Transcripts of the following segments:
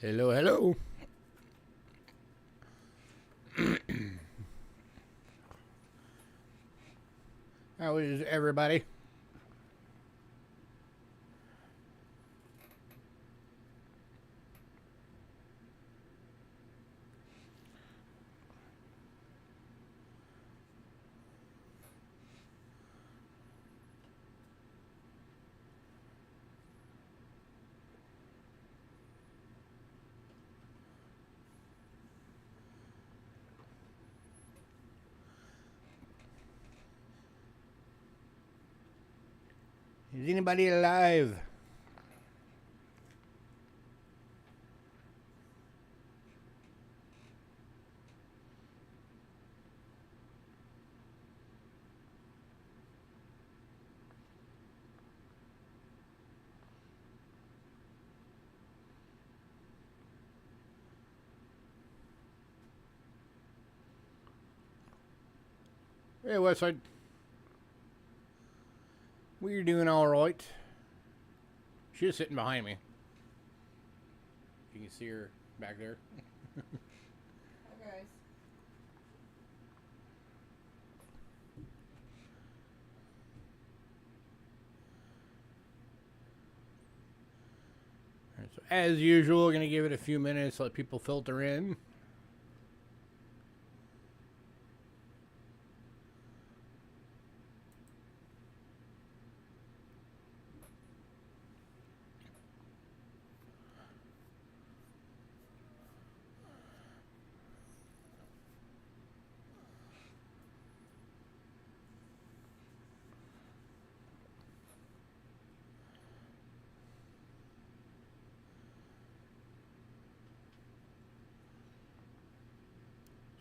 Hello, hello. How is everybody? Is anybody alive? Hey, Westside. We're doing all right. She's sitting behind me. You can see her back there. Hi guys. All right, so as usual, we're gonna give it a few minutes, let people filter in.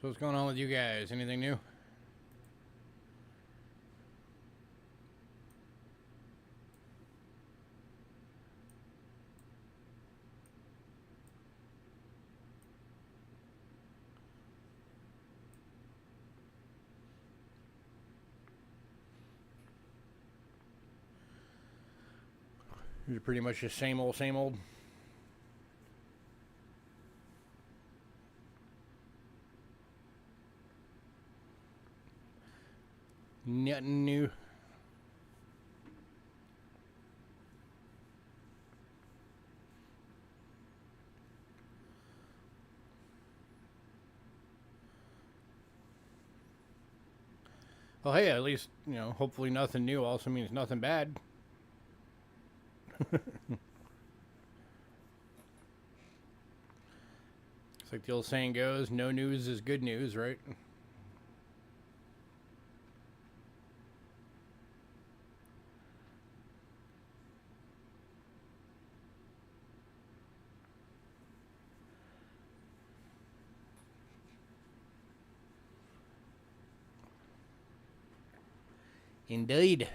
So what's going on with you guys? Anything new? Is it pretty much the same old, same old? Nothing new. Well, hey, at least, hopefully nothing new also means nothing bad. It's like the old saying goes, no news is good news, right? Indeed.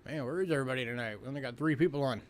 Man, where is everybody tonight? We only got 3 people on.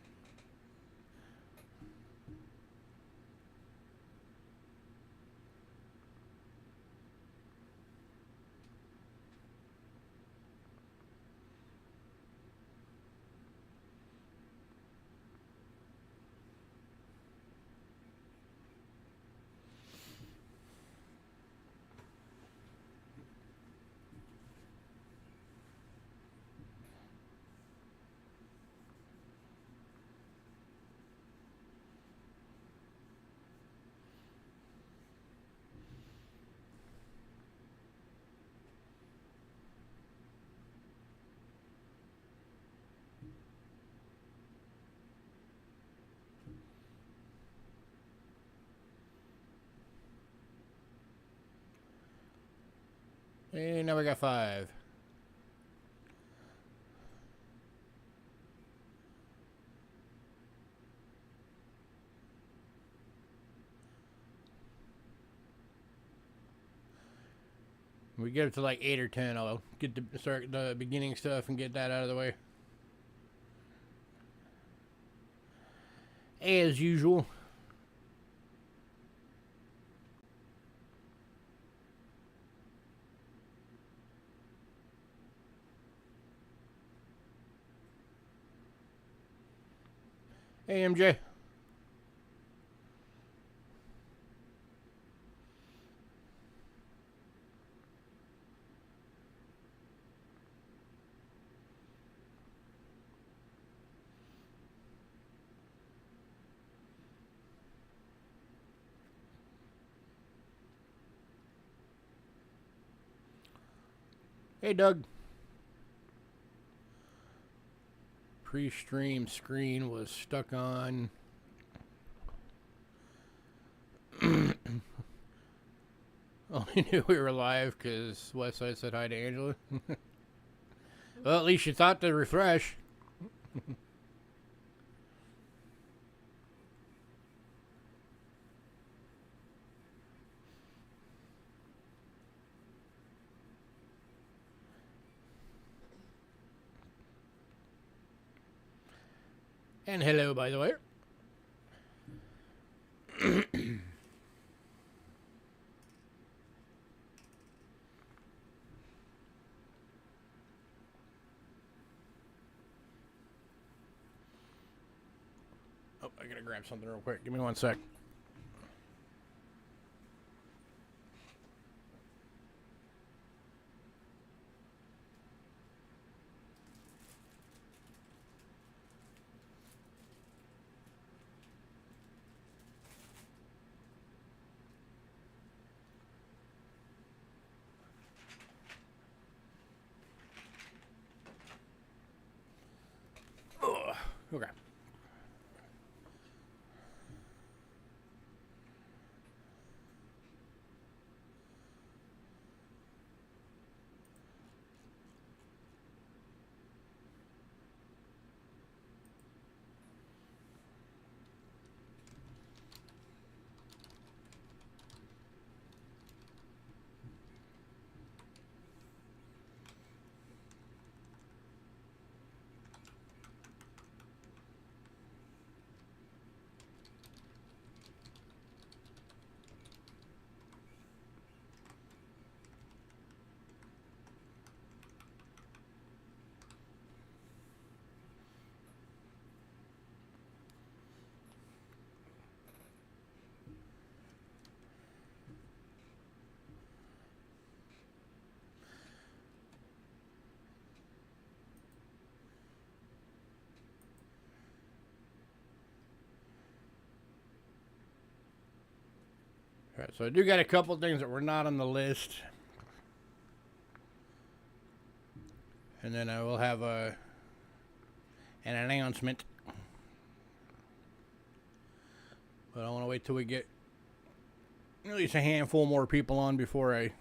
Hey, now we got 5. We get up to like 8 or 10. I'll start the beginning stuff and get that out of the way. As usual. Hey, MJ. Hey, Doug. Prestream screen was stuck on. Only knew we were live because Westside said hi to Angela. Well, at least you thought to refresh. And hello, by the way. Oh, I gotta grab something real quick. Give me 1 sec. Ugh. Okay. All right, so I do got a couple things that were not on the list. And then I will have an announcement. But I want to wait till we get at least a handful more people on before I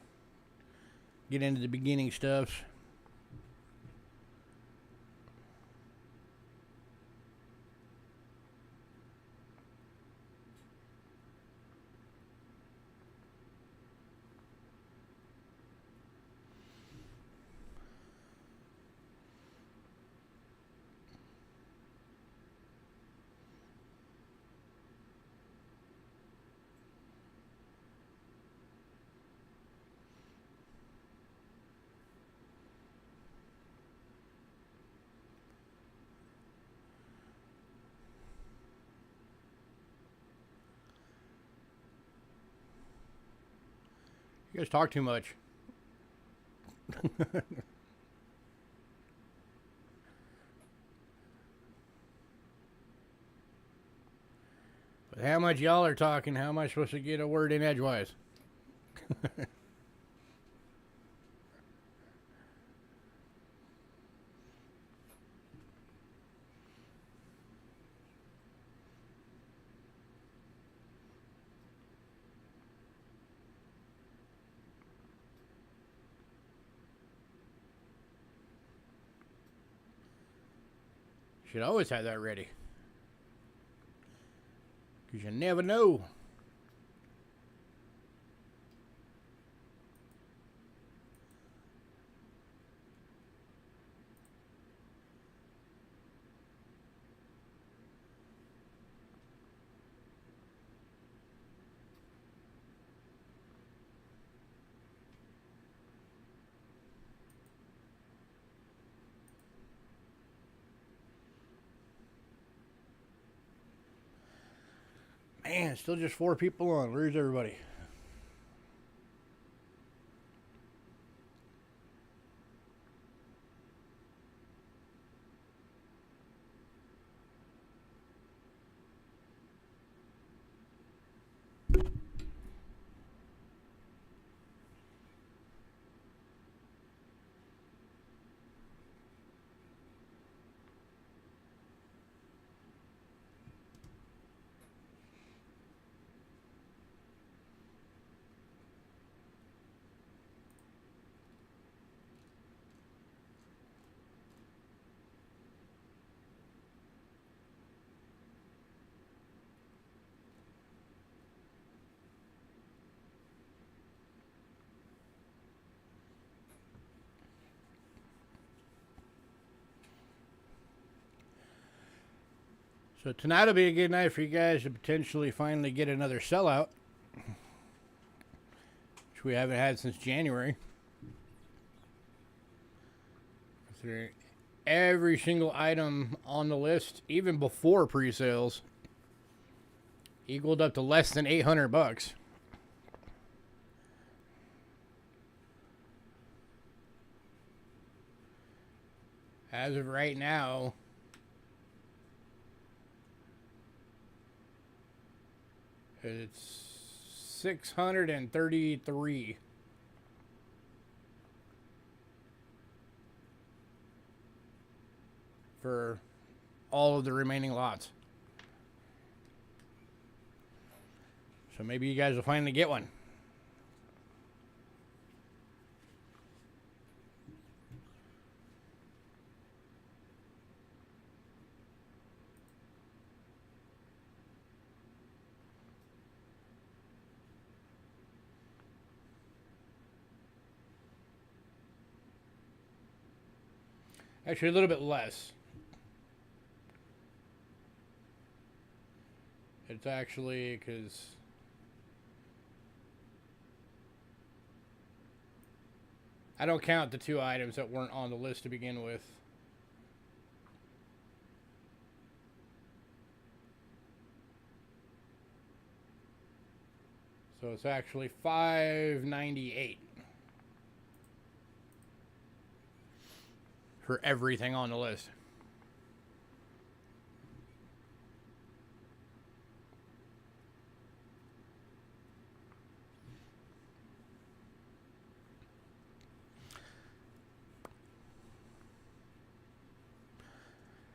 get into the beginning stuff. You guys talk too much. But how much y'all are talking, how am I supposed to get a word in edgewise? Should always have that ready. Because you never know. Man, still just 4 people on. Where's everybody? So tonight will be a good night for you guys to potentially finally get another sellout, which we haven't had since January. Considering every single item on the list, even before pre-sales, equaled up to less than $800. As of right now, it's 633 for all of the remaining lots. So maybe you guys will finally get one. Actually, a little bit less. It's actually because I don't count the 2 items that weren't on the list to begin with. So it's actually $598 for everything on the list.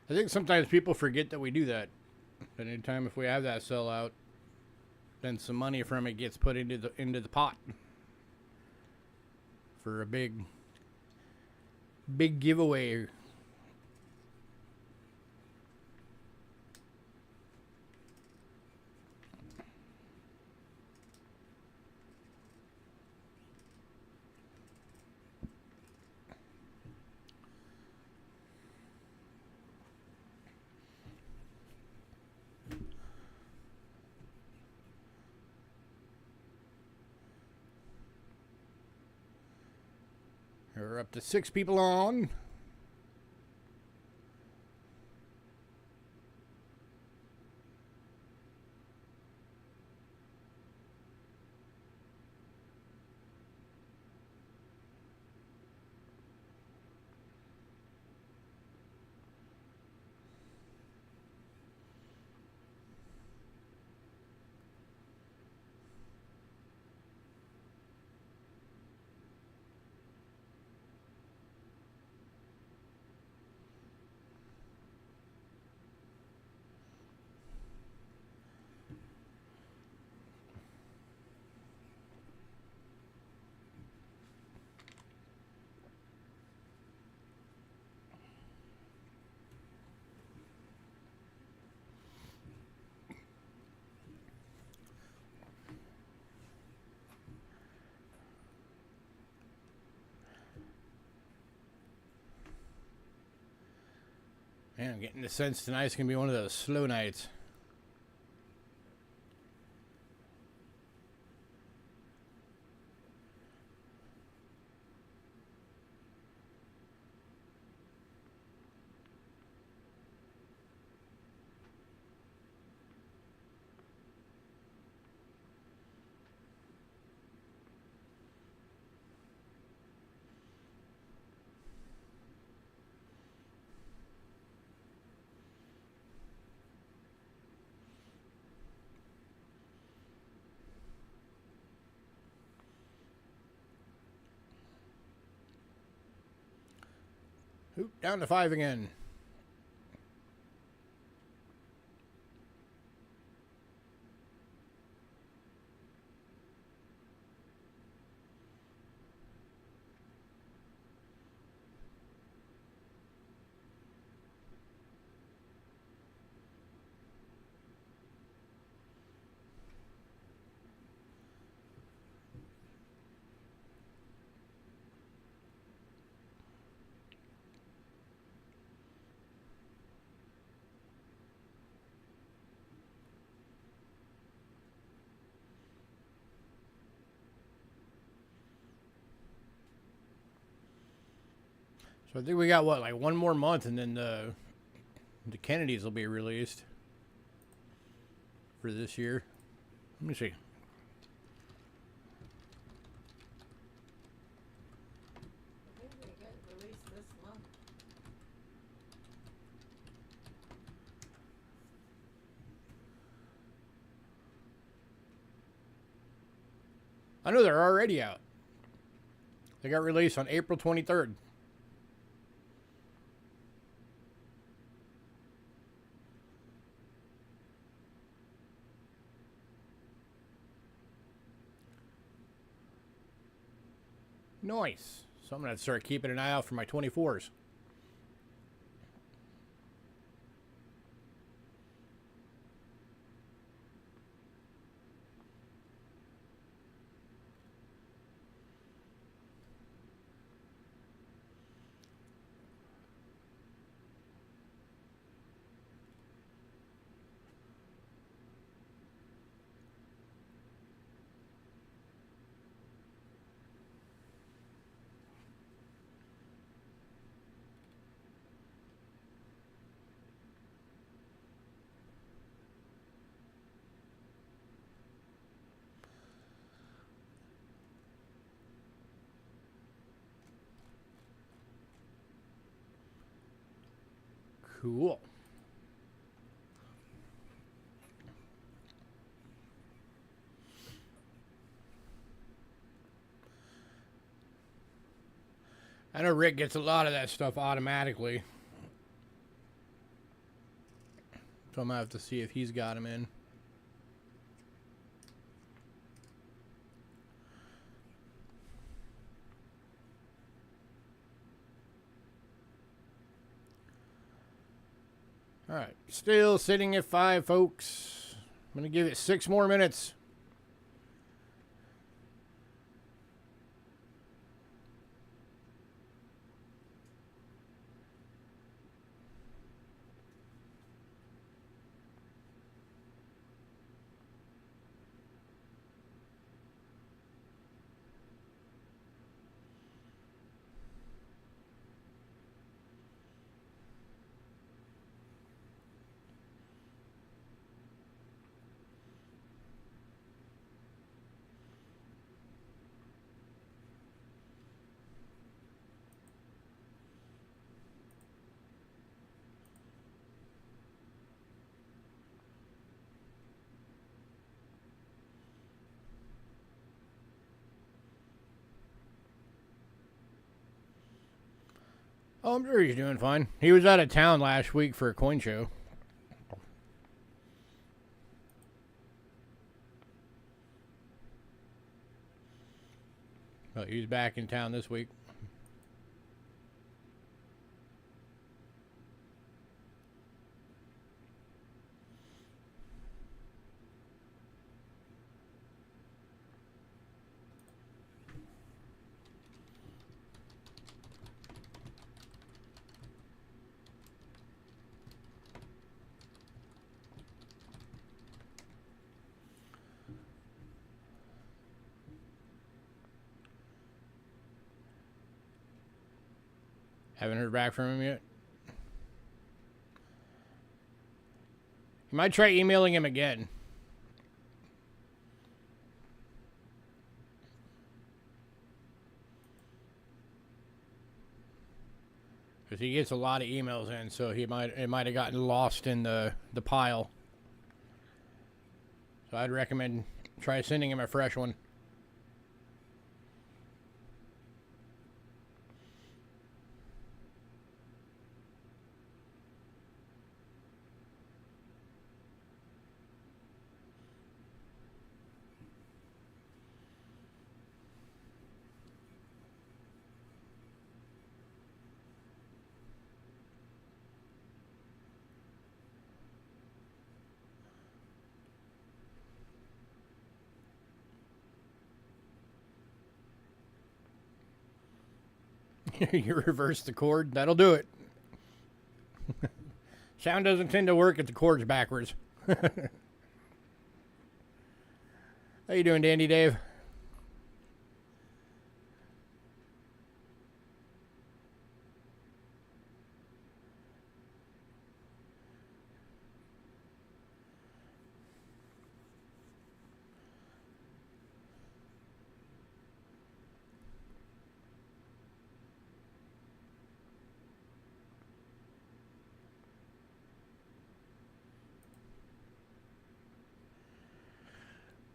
I think sometimes people forget that we do that. But anytime if we have that sellout, then some money from it gets put into the pot for a big giveaway. We're up to 6 people on. Man, I'm getting the sense tonight's going to be one of those slow nights. Oop, down to 5 again. So I think we got what, like one more month, and then the Kennedys will be released for this year. Let me see. I think they get released this month. I know they're already out. They got released on April 23rd. Nice. So I'm going to start keeping an eye out for my 24s. Cool. I know Rick gets a lot of that stuff automatically. So I'm going to have to see if he's got them in. All right, still sitting at 5, folks. I'm going to give it 6 more minutes. Oh, I'm sure he's doing fine. He was out of town last week for a coin show. But he's back in town this week. Haven't heard back from him yet. You might try emailing him again. Because he gets a lot of emails in, so it might have gotten lost in the pile. So I'd recommend try sending him a fresh one. You reverse the cord. That'll do it. Sound doesn't tend to work if the cord's backwards. How you doing, Dandy Dave?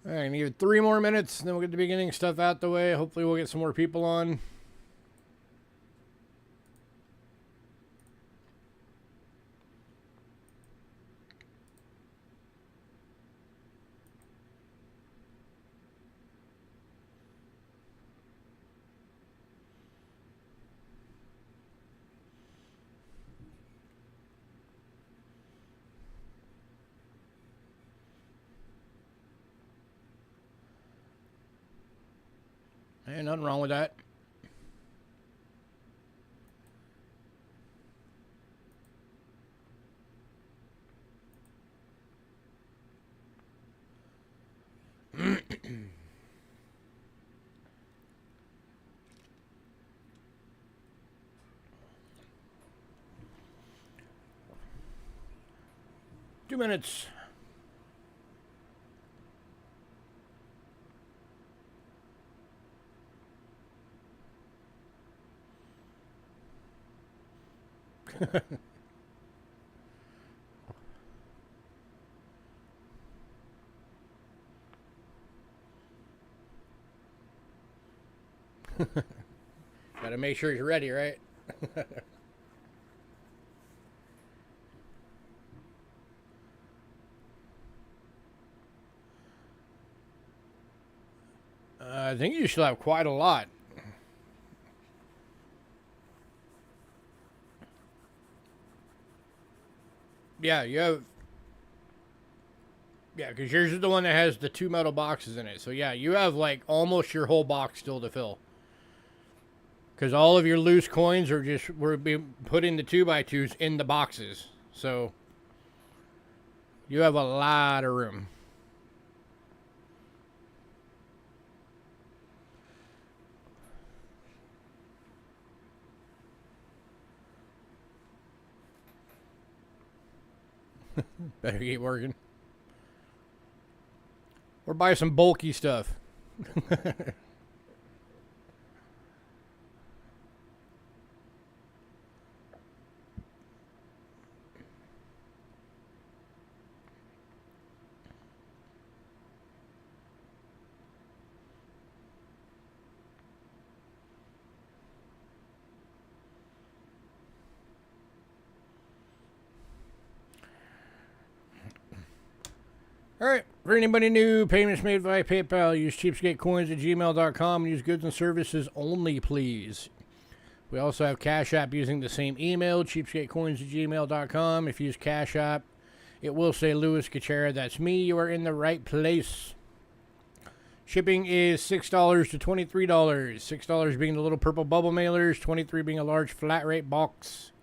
All right, need 3 more minutes, and then we'll get the beginning stuff out the way. Hopefully we'll get some more people on. Hey, nothing wrong with that. Two minutes. Gotta make sure you're ready, right? I think you should have quite a lot. Yeah, you have. Yeah, because yours is the one that has the 2 metal boxes in it. So yeah, you have like almost your whole box still to fill. Because all of your loose coins were being put in the 2x2s in the boxes. So you have a lot of room. Better get working. Or buy some bulky stuff. Alright, for anybody new, payments made via PayPal. Use Cheapskate Coins at gmail.com and use goods and services only, please. We also have Cash App using the same email, cheapskatecoins at gmail.com. If you use Cash App, it will say Louis Gachera. That's me. You are in the right place. Shipping is $6 to $23. $6 being the little purple bubble mailers, $23 being a large flat rate box.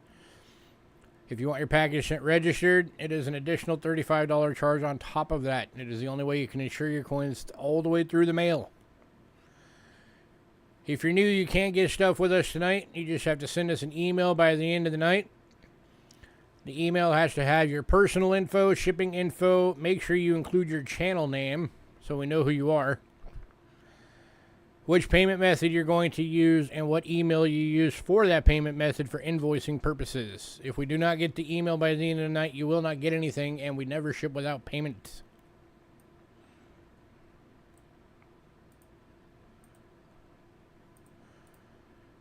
If you want your package sent registered, it is an additional $35 charge on top of that. It is the only way you can insure your coins all the way through the mail. If you're new, you can't get stuff with us tonight. You just have to send us an email by the end of the night. The email has to have your personal info, shipping info. Make sure you include your channel name so we know who you are, which payment method you're going to use, and what email you use for that payment method for invoicing purposes. If we do not get the email by the end of the night, you will not get anything, and we never ship without payment.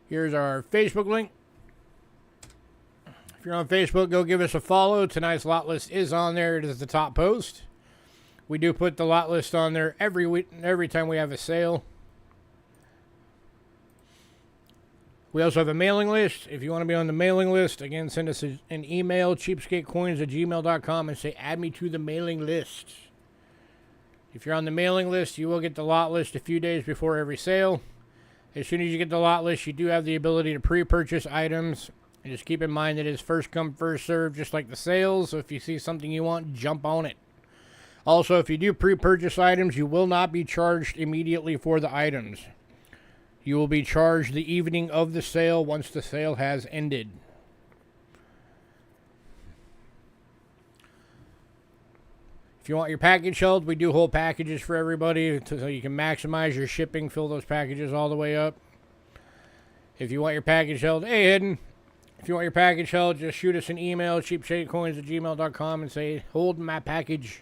Here's our Facebook link. If you're on Facebook, go give us a follow. Tonight's lot list is on there. It is the top post. We do put the lot list on there every week, every time we have a sale. We also have a mailing list. If you want to be on the mailing list, again, send us an email, cheapskatecoins at gmail.com, and say, add me to the mailing list. If you're on the mailing list, you will get the lot list a few days before every sale. As soon as you get the lot list, you do have the ability to pre-purchase items. And just keep in mind that it's first come, first served, just like the sales. So if you see something you want, jump on it. Also, if you do pre-purchase items, you will not be charged immediately for the items. You will be charged the evening of the sale once the sale has ended. If you want your package held, we do hold packages for everybody so you can maximize your shipping, fill those packages all the way up. If you want your package held, hey, Hidden. If you want your package held, just shoot us an email, cheapskatecoins@gmail.com, and say, hold my package.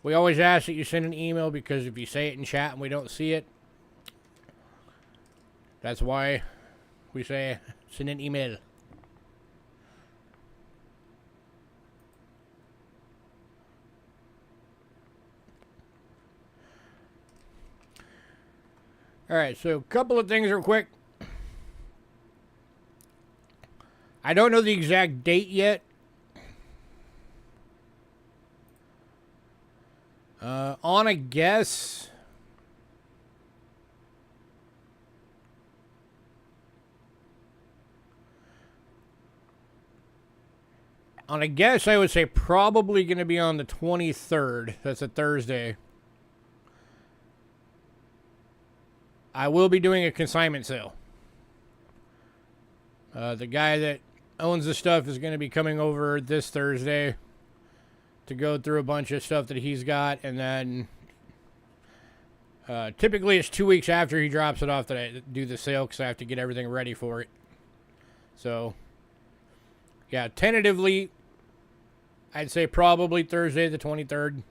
We always ask that you send an email because if you say it in chat and we don't see it, that's why we say send an email. Alright, so a couple of things real quick. I don't know the exact date yet. On a guess, I would say probably going to be on the 23rd. That's a Thursday. I will be doing a consignment sale. The guy that owns the stuff is going to be coming over this Thursday to go through a bunch of stuff that he's got, and then typically it's 2 weeks after he drops it off that I do the sale because I have to get everything ready for it. So, yeah, tentatively, I'd say probably Thursday the 23rd.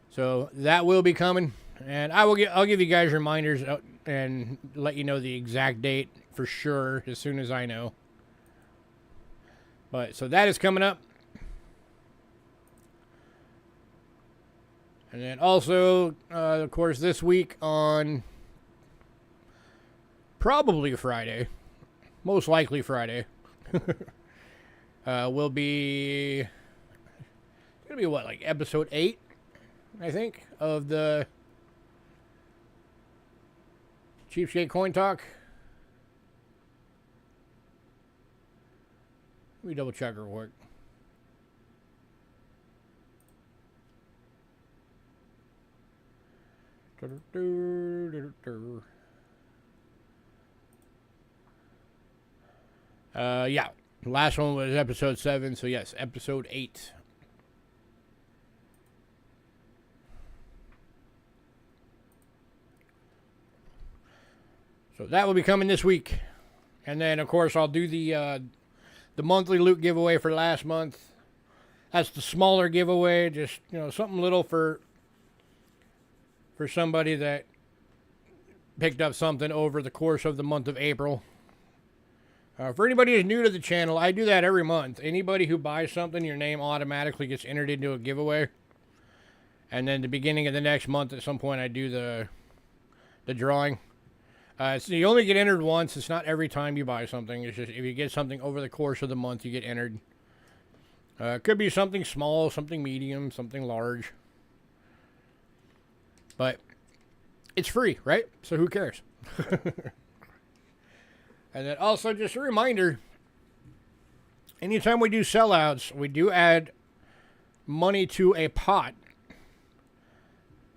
So that will be coming, and I'll give you guys reminders and let you know the exact date for sure as soon as I know. But so that is coming up. And then also, of course, this week on probably Friday, most likely Friday, will be, it's going to be what, like episode 8, I think, of the Cheapskate Coin Talk. Let me double check real quick. Yeah. Last one was episode 7, so yes, episode 8. So that will be coming this week. And then, of course, I'll do the monthly loot giveaway for last month. That's the smaller giveaway, just, you know, something little for somebody that picked up something over the course of the month of April. For anybody who's new to the channel, I do that every month. Anybody who buys something, your name automatically gets entered into a giveaway. And then the beginning of the next month, at some point, I do the drawing. So you only get entered once. It's not every time you buy something. It's just if you get something over the course of the month, you get entered. It could be something small, something medium, something large. But it's free, right? So who cares? And then also just a reminder, anytime we do sellouts, we do add money to a pot.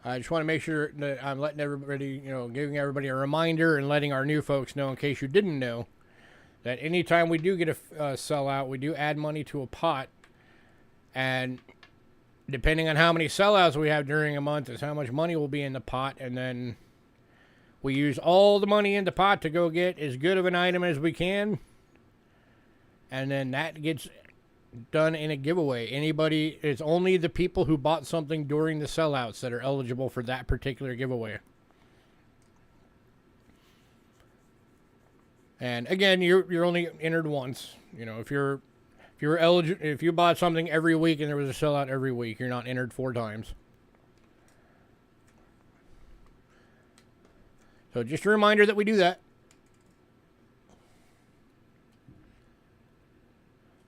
I just want to make sure that I'm letting everybody, you know, giving everybody a reminder and letting our new folks know, in case you didn't know, that anytime we do get a sellout, we do add money to a pot. And depending on how many sellouts we have during a month is how much money will be in the pot. And then we use all the money in the pot to go get as good of an item as we can. And then that gets done in a giveaway. It's only the people who bought something during the sellouts that are eligible for that particular giveaway. And again, you're only entered once. You know, if you bought something every week and there was a sellout every week, you're not entered 4 times. So just a reminder that we do that.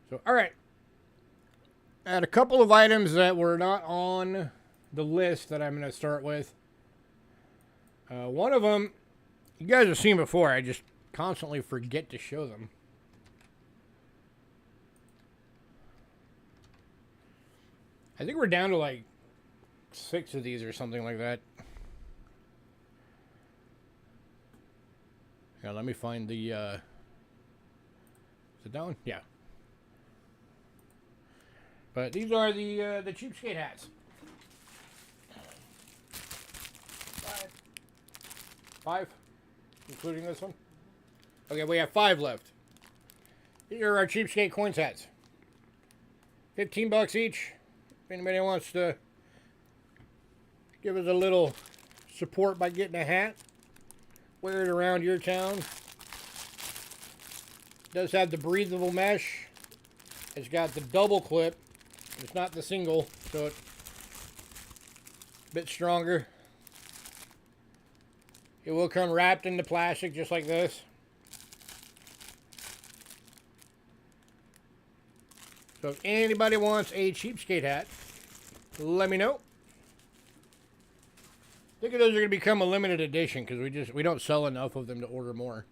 So, all right. I had a couple of items that were not on the list that I'm going to start with. One of them, you guys have seen before. I just constantly forget to show them. I think we're down to like 6 of these or something like that. Yeah, let me find the, is it that one? Yeah. But these are the Cheapskate hats. 5? Including this one? Okay, we have 5 left. These are our Cheapskate Coins hats. 15 bucks each. If anybody wants to give us a little support by getting a hat, wear it around your town. It does have the breathable mesh. It's got the double clip. It's not the single, so it's a bit stronger. It will come wrapped into plastic just like this. So if anybody wants a Cheapskate hat, let me know. I think those are going to become a limited edition because we don't sell enough of them to order more.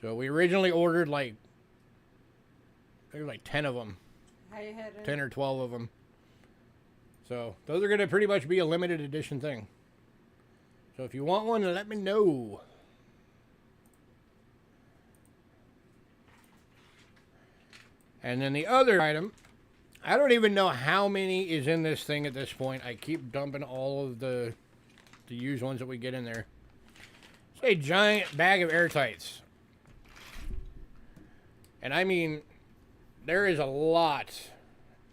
So we originally ordered like, I think like 10 of them. How you headed? 10 or 12 of them. So those are going to pretty much be a limited edition thing. So if you want one, let me know. And then the other item, I don't even know how many is in this thing at this point. I keep dumping all of the used ones that we get in there. It's a giant bag of airtights. And I mean, there is a lot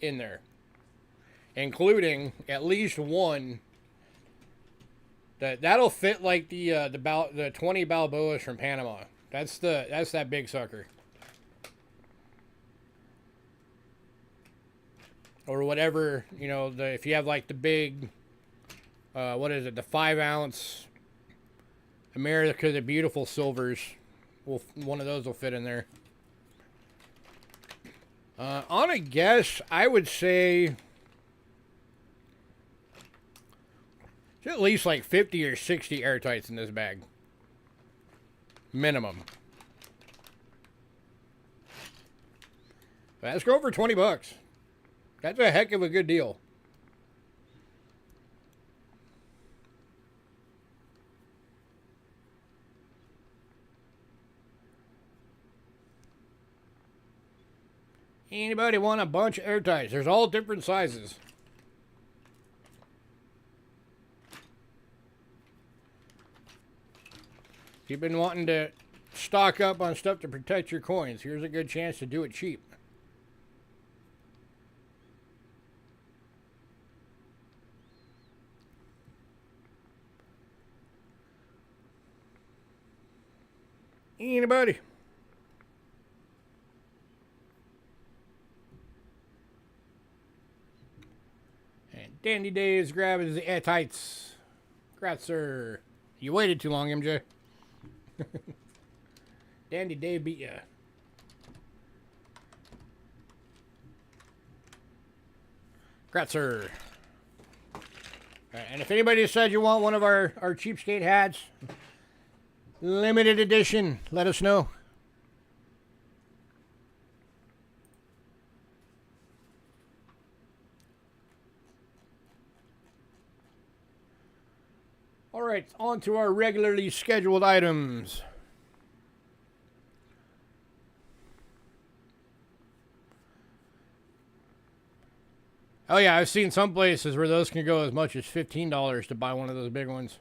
in there, including at least one that'll fit like the 20 Balboas from Panama. That's that big sucker. Or whatever, you know, if you have like the big, what is it, the 5-ounce America the Beautiful silvers, one of those will fit in there. On a guess, I would say at least like 50 or 60 airtights in this bag. Minimum. Let's go for 20 bucks. That's a heck of a good deal. Anybody want a bunch of airtights? There's all different sizes. If you've been wanting to stock up on stuff to protect your coins, here's a good chance to do it cheap. Anybody? And Dandy Dave's grabbing the airtights. Congrats, sir. You waited too long, MJ. Dandy Dave beat ya. Congrats, sir. Right, and if anybody decides you want one of our Cheapskate hats, limited edition, let us know. All right, on to our regularly scheduled items. Oh yeah, I've seen some places where those can go as much as $15 to buy one of those big ones.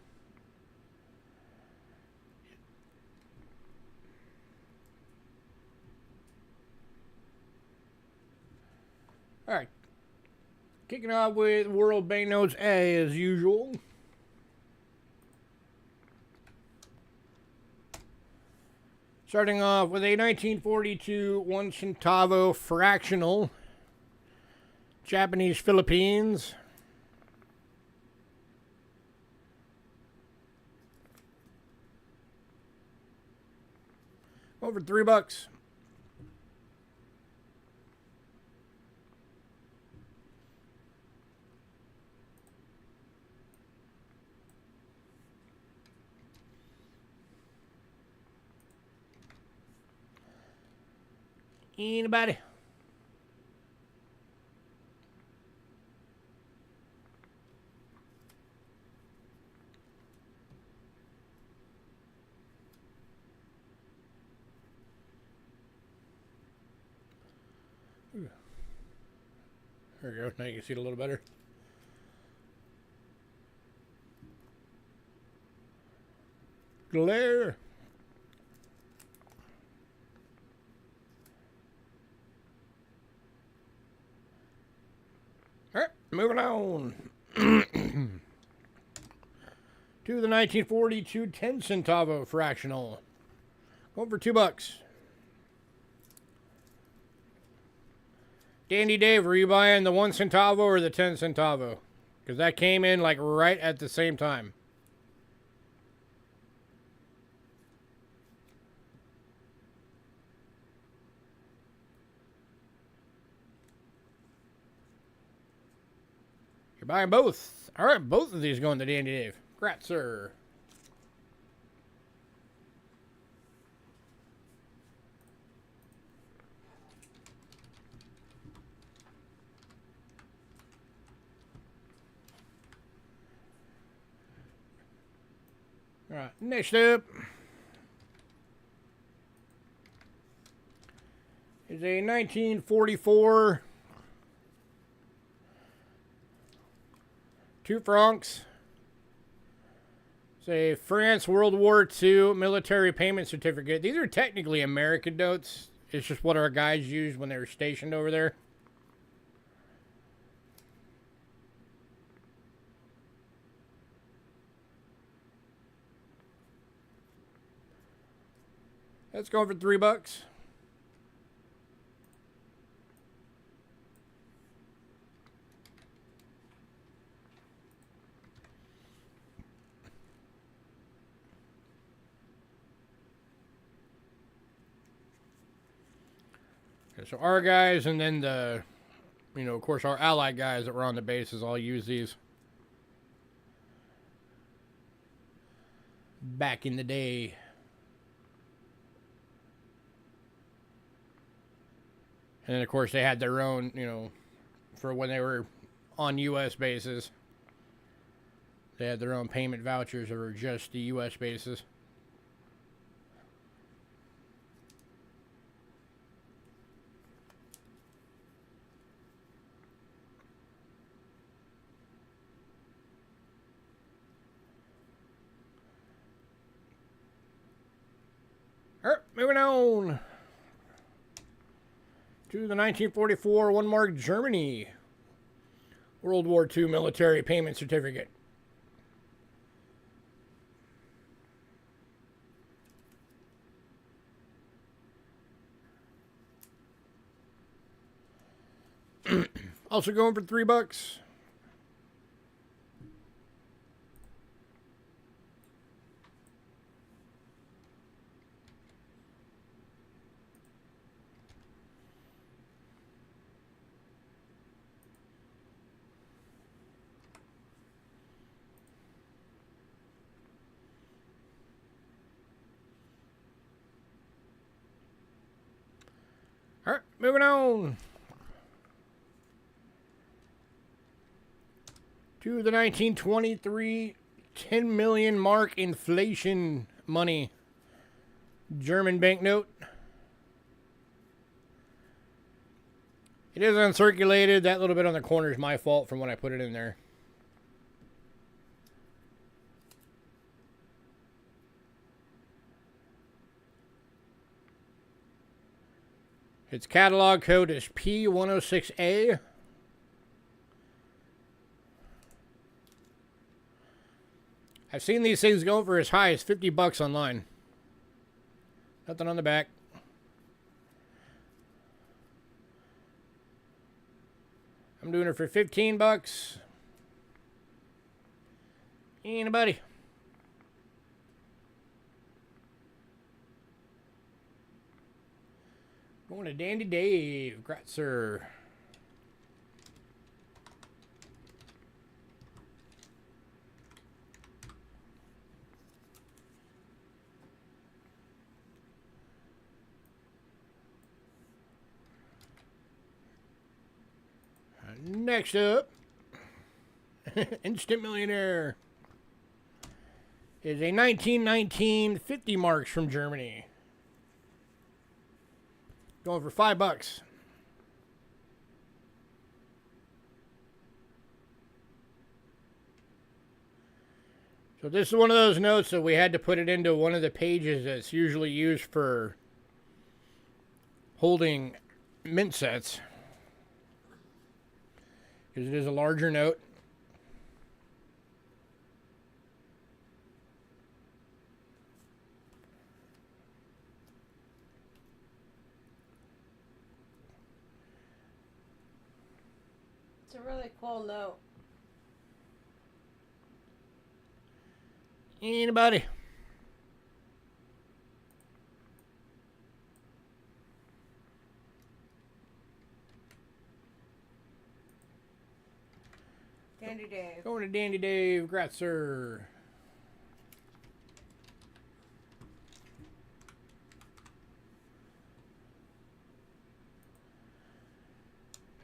All right, kicking off with World Banknotes as usual. Starting off with a 1942 1 centavo fractional Japanese Philippines. Over $3. Anybody? There we go. Now you can see it a little better. Glare. All right, moving on. To the 1942 10 centavo fractional. Going for $2. Dandy Dave, were you buying the 1 centavo or the 10 centavo? Because that came in like right at the same time. You're buying both. All right, both of these going to Dandy Dave. Congrats, sir. All right, next up is a 1944 2 francs. It's a France World War II military payment certificate. These are technically American notes. It's just what our guys used when they were stationed over there. That's going for $3. Okay, so our guys and then the, of course, our allied guys that were on the bases all use these. Back in the day. And then, of course, they had their own, for when they were on U.S. bases. They had their own payment vouchers that were just the U.S. bases. All right, moving on to the 1944 1 mark Germany World War II military payment certificate. Also going for $3. All right, moving on to the 1923 10 million mark inflation money German banknote. It is uncirculated. That little bit on the corner is my fault from when I put it in there. Its catalog code is P106A. I've seen these things go for as high as $50 online. Nothing on the back. I'm doing it for $15. Anybody? Going to Dandy Dave. Congrats, sir. next up, Instant Millionaire, is a 1919 50 marks from Germany. Going for $5. So this is one of those notes that we had to put it into one of the pages that's usually used for holding mint sets, because it is a larger note. It's a really cool note. Anybody? Dandy Dave. Going to Dandy Dave Gratzer.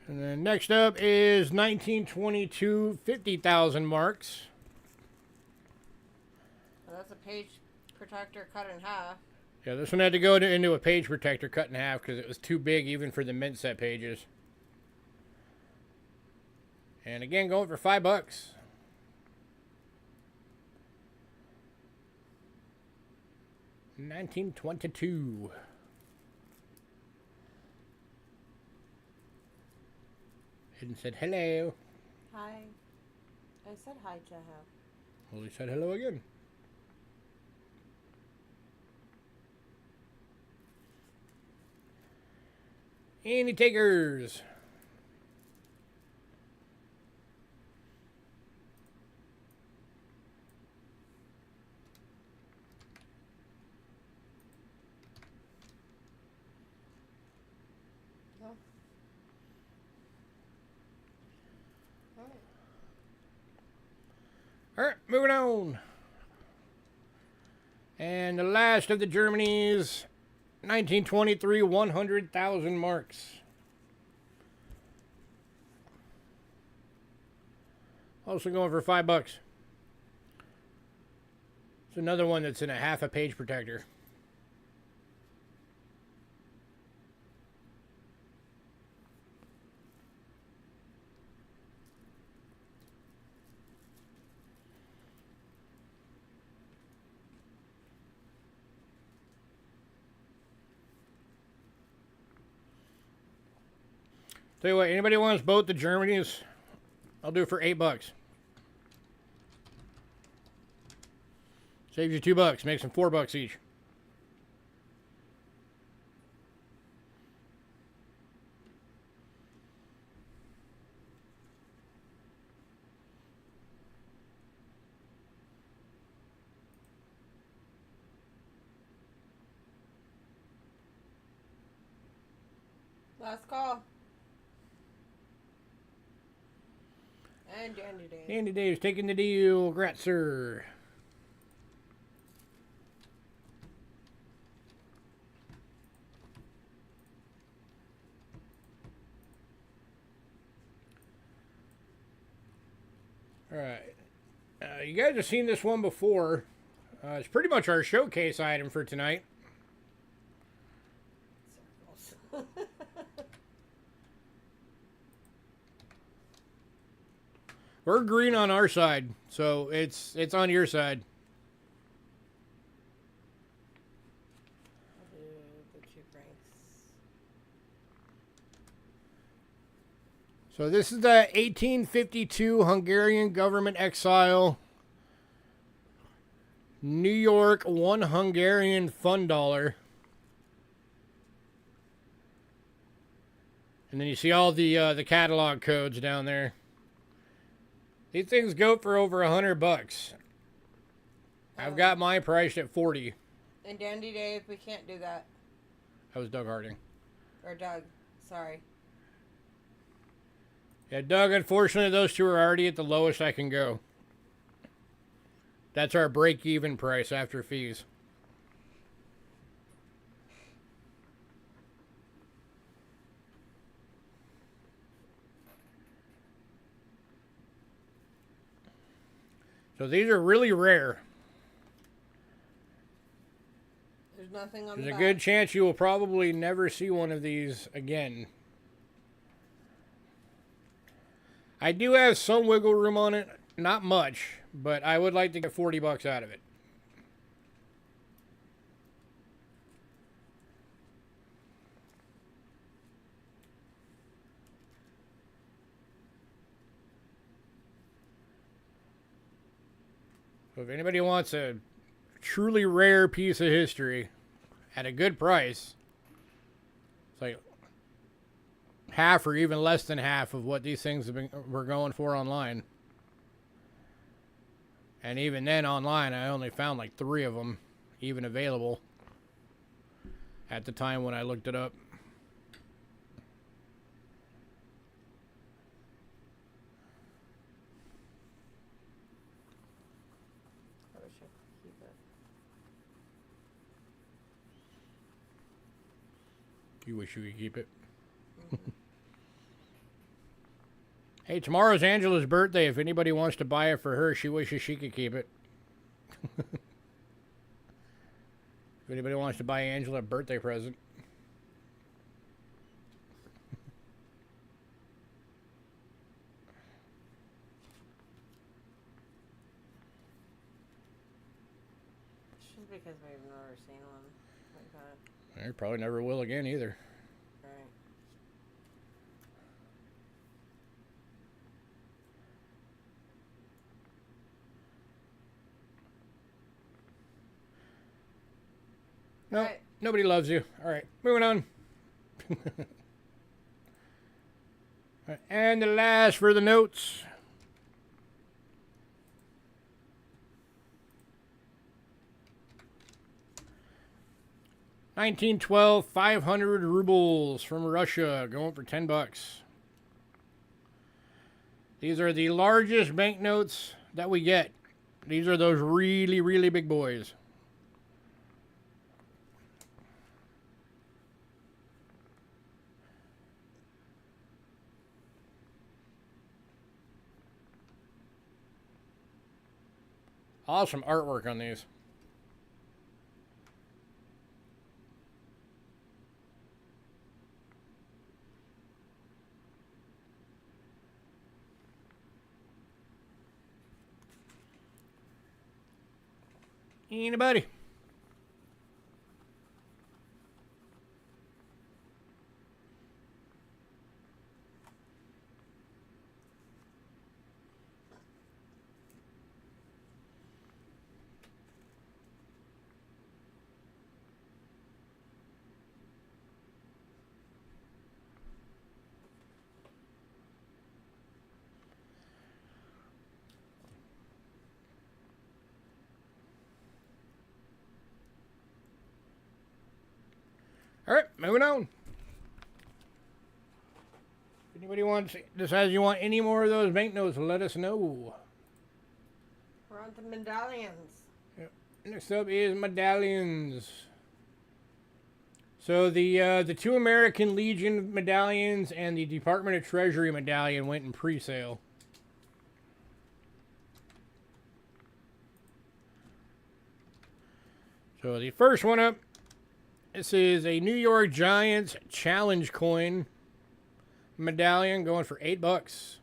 And then next up is 1922 50,000 marks. Well, that's a page protector cut in half. Yeah, this one had to go into a page protector cut in half because it was too big even for the mint set pages. And again, going for $5. 1922. And said hello. Hi. I said hi, Jaha. Well, he said hello again. Any takers? No. Alright. Alright, moving on. And the last of the Germanys, 1923 100,000 marks. Also going for $5. It's another one that's in a half a page protector. Tell you what, anybody wants both the Germanys? I'll do it for $8. Saves you $2. Makes them $4 each. Last call. And Dandy Dave. Dandy Dave's taking the deal. Gratzer. Alright. You guys have seen this one before. It's pretty much our showcase item for tonight. Circles. We're green on our side, so it's on your side. I'll do the cheap ranks. So this is the 1852 Hungarian government exile. New York 1 Hungarian fund dollar. And then you see all the catalog codes down there. These things go for over $100. I've got mine priced at 40. And Dandy Dave, we can't do that. That was Doug Harding. Or Doug. Sorry. Yeah, Doug, unfortunately, those two are already at the lowest I can go. That's our break-even price after fees. So these are really rare. There's nothing on There's the a back. good chance you will probably never see one of these again. I do have some wiggle room on it. Not much, but I would like to get 40 bucks out of it. So if anybody wants a truly rare piece of history at a good price, it's like half or even less than half of what these things were going for online. And even then online, I only found like 3 of them even available at the time when I looked it up. I wish I could keep it. You wish you could keep it. Hey, tomorrow's Angela's birthday. If anybody wants to buy it for her, she wishes she could keep it. If anybody wants to buy Angela a birthday present. It's just because we've never seen one like that. I probably never will again either. Right. No, Right. nobody loves you. All right, moving on. And the last for the notes. $1912, 500 rubles from Russia, going for 10 bucks. These are the largest banknotes that we get. These are those really, really big boys. Awesome artwork on these. Anybody? All right, moving on. If anybody decides you want any more of those banknotes, let us know. We're on to medallions. Yep. Next up is medallions. So the 2 American Legion medallions and the Department of Treasury medallion went in pre-sale. So the first one up, this is a New York Giants challenge coin medallion going for 8 bucks.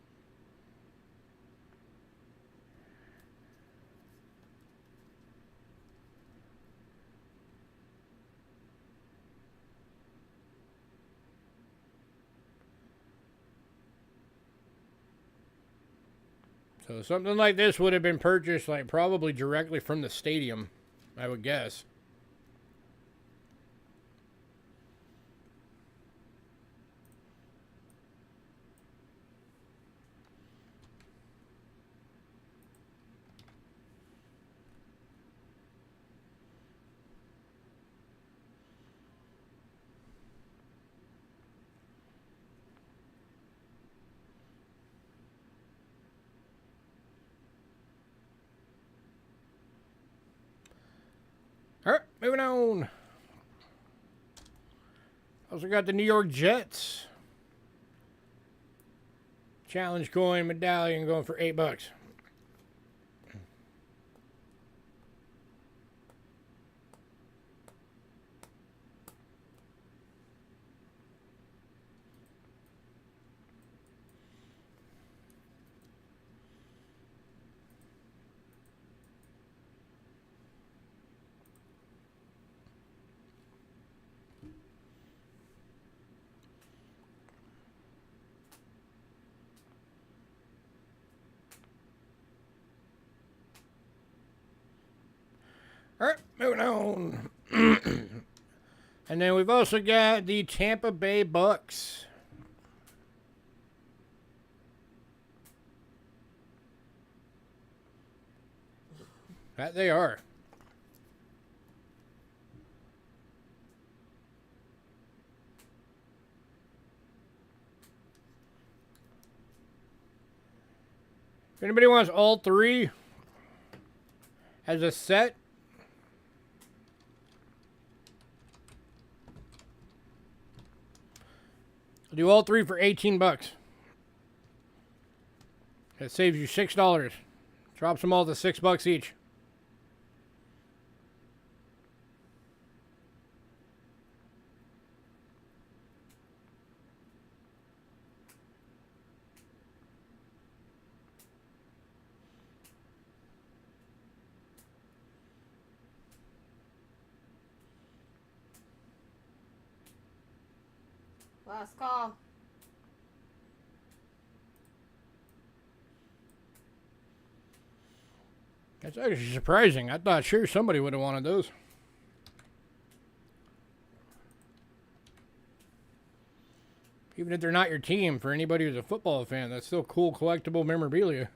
So something like this would have been purchased like probably directly from the stadium, I would guess. All right, moving on. Also got the New York Jets challenge coin medallion going for 8 bucks. moving on. And then we've also got the Tampa Bay Bucks. That they are. If anybody wants all three as a set, I'll do all three for 18 bucks. That saves you $6. Drops them all to $6 each. Last call. That's actually surprising. I thought sure somebody would have wanted those. Even if they're not your team, for anybody who's a football fan, that's still cool collectible memorabilia.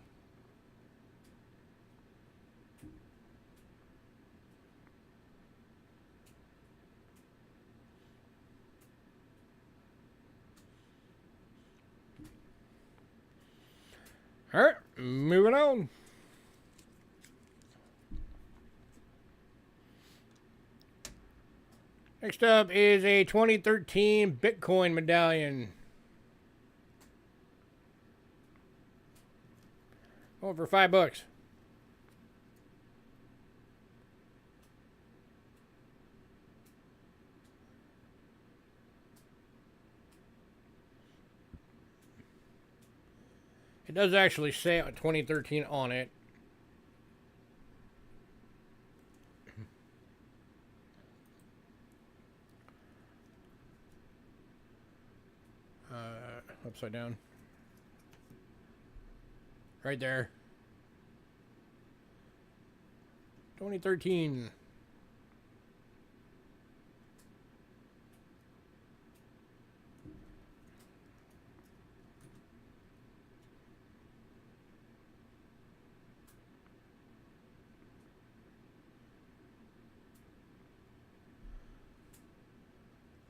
All right, moving on. Next up is a 2013 Bitcoin medallion. Oh, for $5. It does actually say 2013 on it. Upside down. Right there. 2013.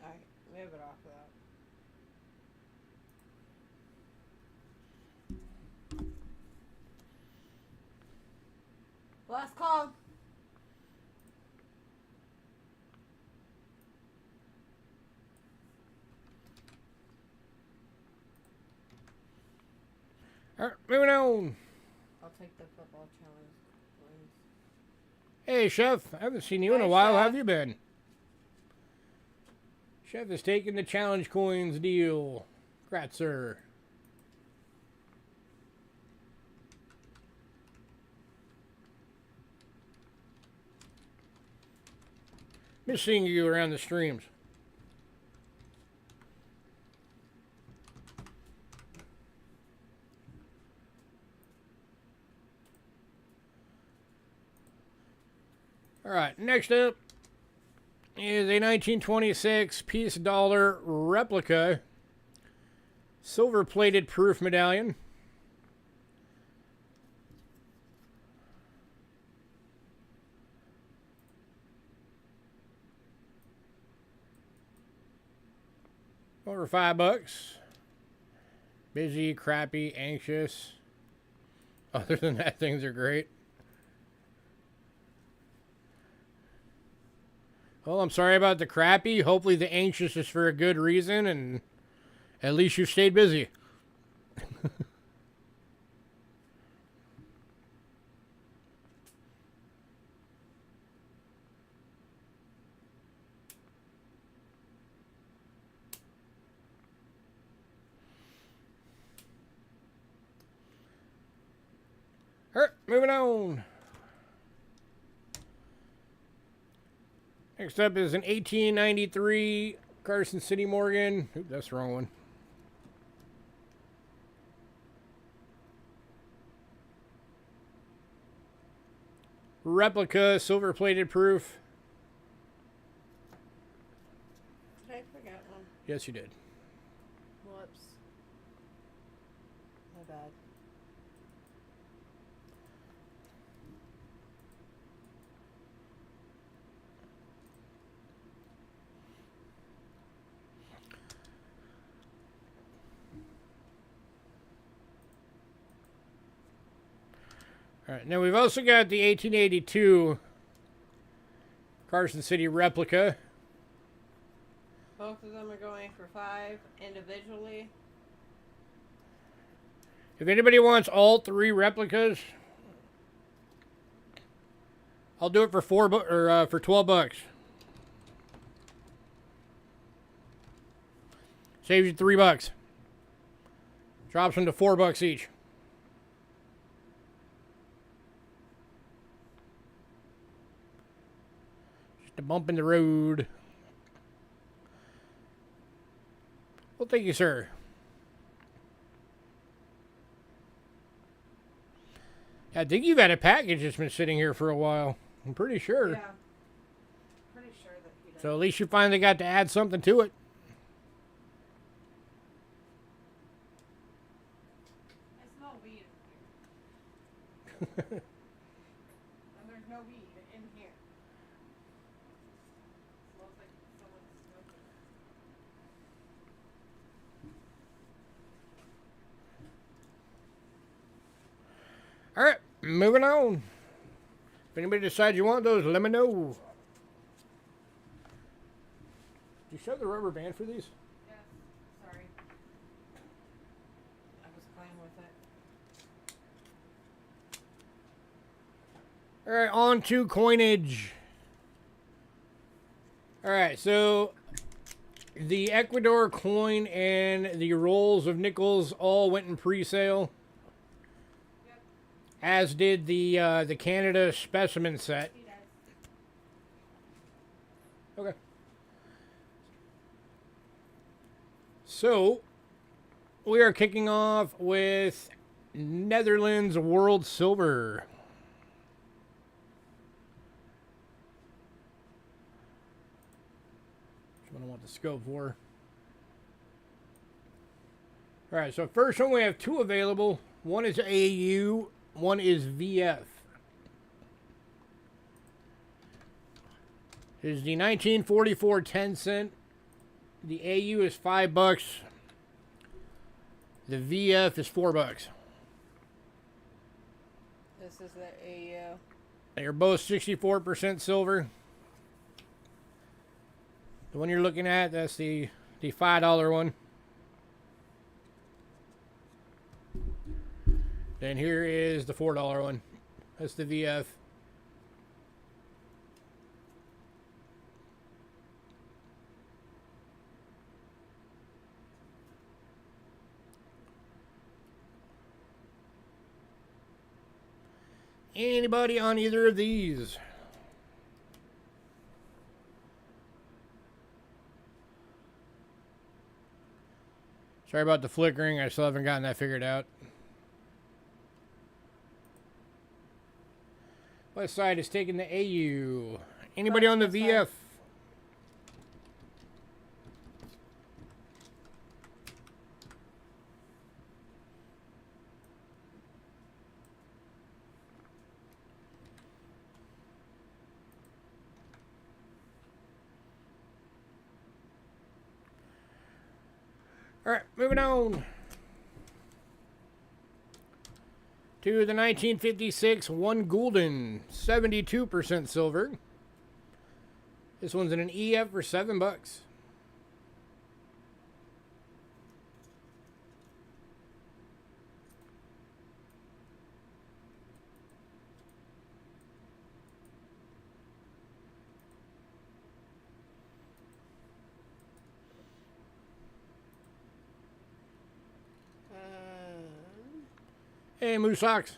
Alright, move it off of that. Last call. All right, moving on. I'll take the football challenge coins. Hey, Chef. I haven't seen you in a Hi, while. How Chef. have you been? Chef is taking the challenge coins deal. Congrats, sir. Miss seeing you around the streams. All right, next up is a 1926 piece dollar replica silver-plated proof medallion. Over $5. Busy, crappy, anxious. Other than that, things are great. Well, I'm sorry about the crappy. Hopefully the anxious is for a good reason, and at least you stayed busy. All right, moving on. Next up is an 1893 Carson City Morgan. Oop, that's the wrong one. replica, silver plated proof. Did I forget one? Yes, you did. Whoops. My bad. All right, now we've also got the 1882 Carson City replica. Both of them are going for $5 individually. If anybody wants all 3 replicas, I'll do it for for $12. Saves you $3. Drops them to $4 each. Just a bump in the road. Well, thank you, sir. I think you've had a package that's been sitting here for a while. I'm pretty sure. Yeah. Pretty sure that he does. So at least you finally got to add something to it. I smell weed in here. And there's no weed in here. It smells like someone's smoking. All right, moving on. If anybody decides you want those, let me know. Did you shove the rubber band for these? Yes. Sorry. I was playing with it. All right, on to coinage. All right, so the Ecuador coin and the rolls of nickels all went in pre-sale, Yep. as did the Canada specimen set. He does. Okay. So we are kicking off with Netherlands World Silver. Which one I want the scope for. Alright, so first one we have 2 available. One is AU, one is VF. This is the 1944 10 cent. The AU is $5. The VF is $4. This is the AU. They are both 64% silver. The one you're looking at, that's the $5 one. Then here is the $4 one. That's the VF. Anybody on either of these? Sorry about the flickering. I still haven't gotten that figured out. What side is taking the AU? Anybody on the VF? All right, moving on to the 1956 1 gulden, 72% silver. This one's in an EF for $7. Hey, Moose Socks.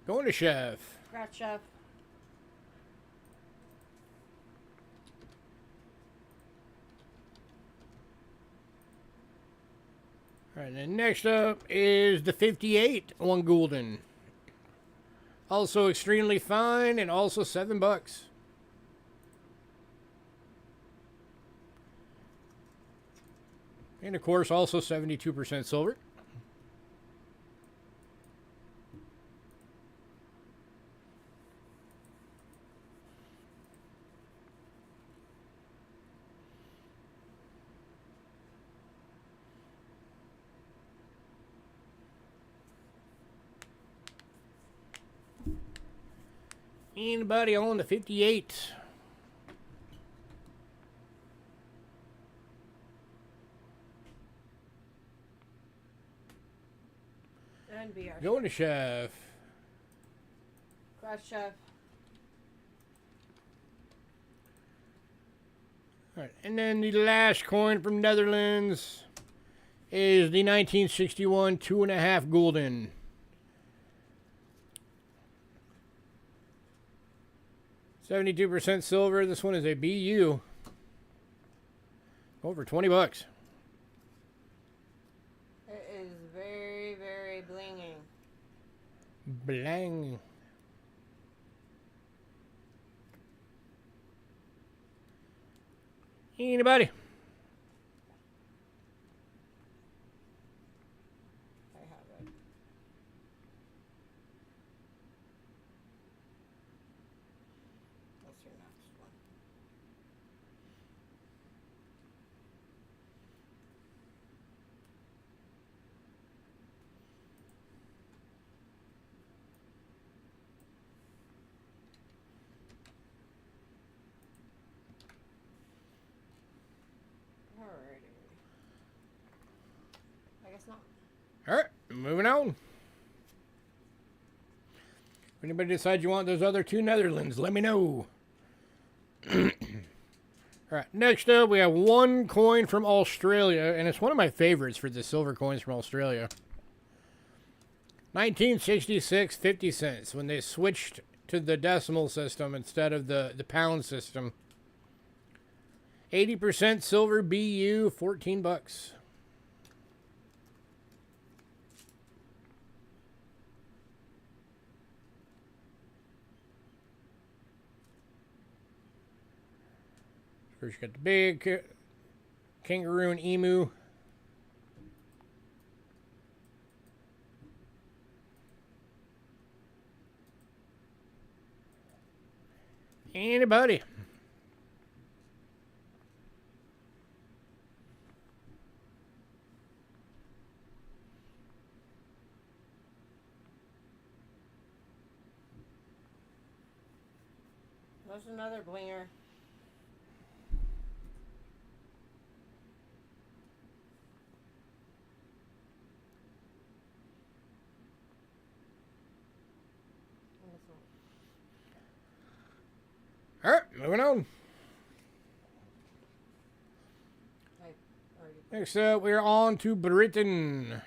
Going to Chef. Scratch up. All right, then next up is the 58 1 gulden. Also extremely fine and also $7. And of course, also 72% silver. Anybody on the 58? And BR. Going to Chef. Crash Chef. All right, and then the last coin from Netherlands is the 1961 2.5 gulden. $72% silver. This one is a BU. Over $20. It is very, very blinging. Blang. Anybody? I have it. What's your next one? Alrighty. I guess not. All right, moving on. If anybody decides you want those other two Netherlands, let me know. All right, next up we have one coin from Australia, and it's one of my favorites for the silver coins from Australia. 1966, 50 cents, when they switched to the decimal system instead of the pound system. 80% silver BU, $14. First, you got the big kangaroo and emu. Anybody? There's another blinger. All right, moving on. Next up, we're on to Britain.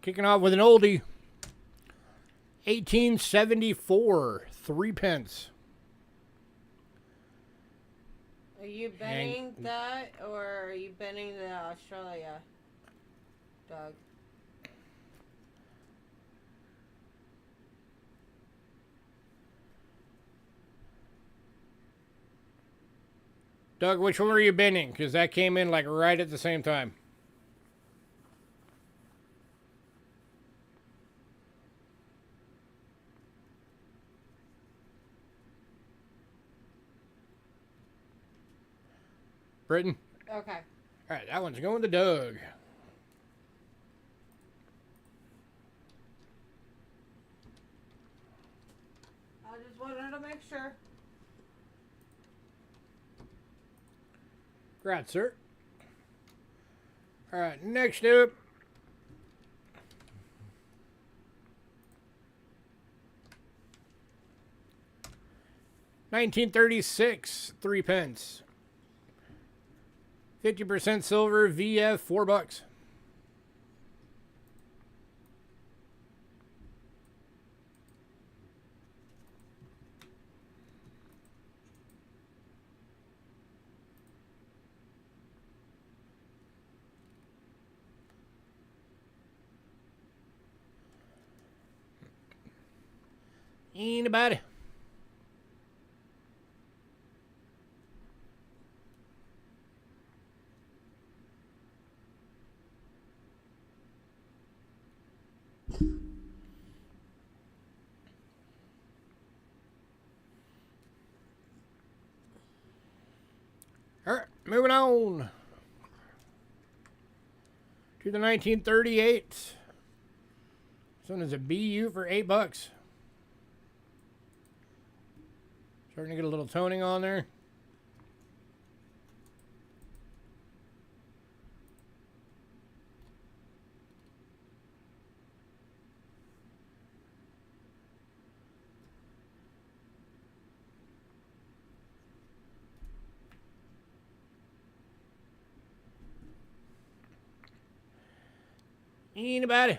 Kicking off with an oldie. 1874, 3 pence. Are you betting that, or are you betting the Australia, Doug? Doug, which one were you bidding? Because that came in like right at the same time. Britain? Okay. All right, that one's going to Doug. I just wanted to make sure. Right, sir. All right, next up. $1936, 3 pence. 50% silver, VF, $4. Anybody? All right, moving on to the 1938. This one is a BU for $8. Starting to get a little toning on there. Anybody?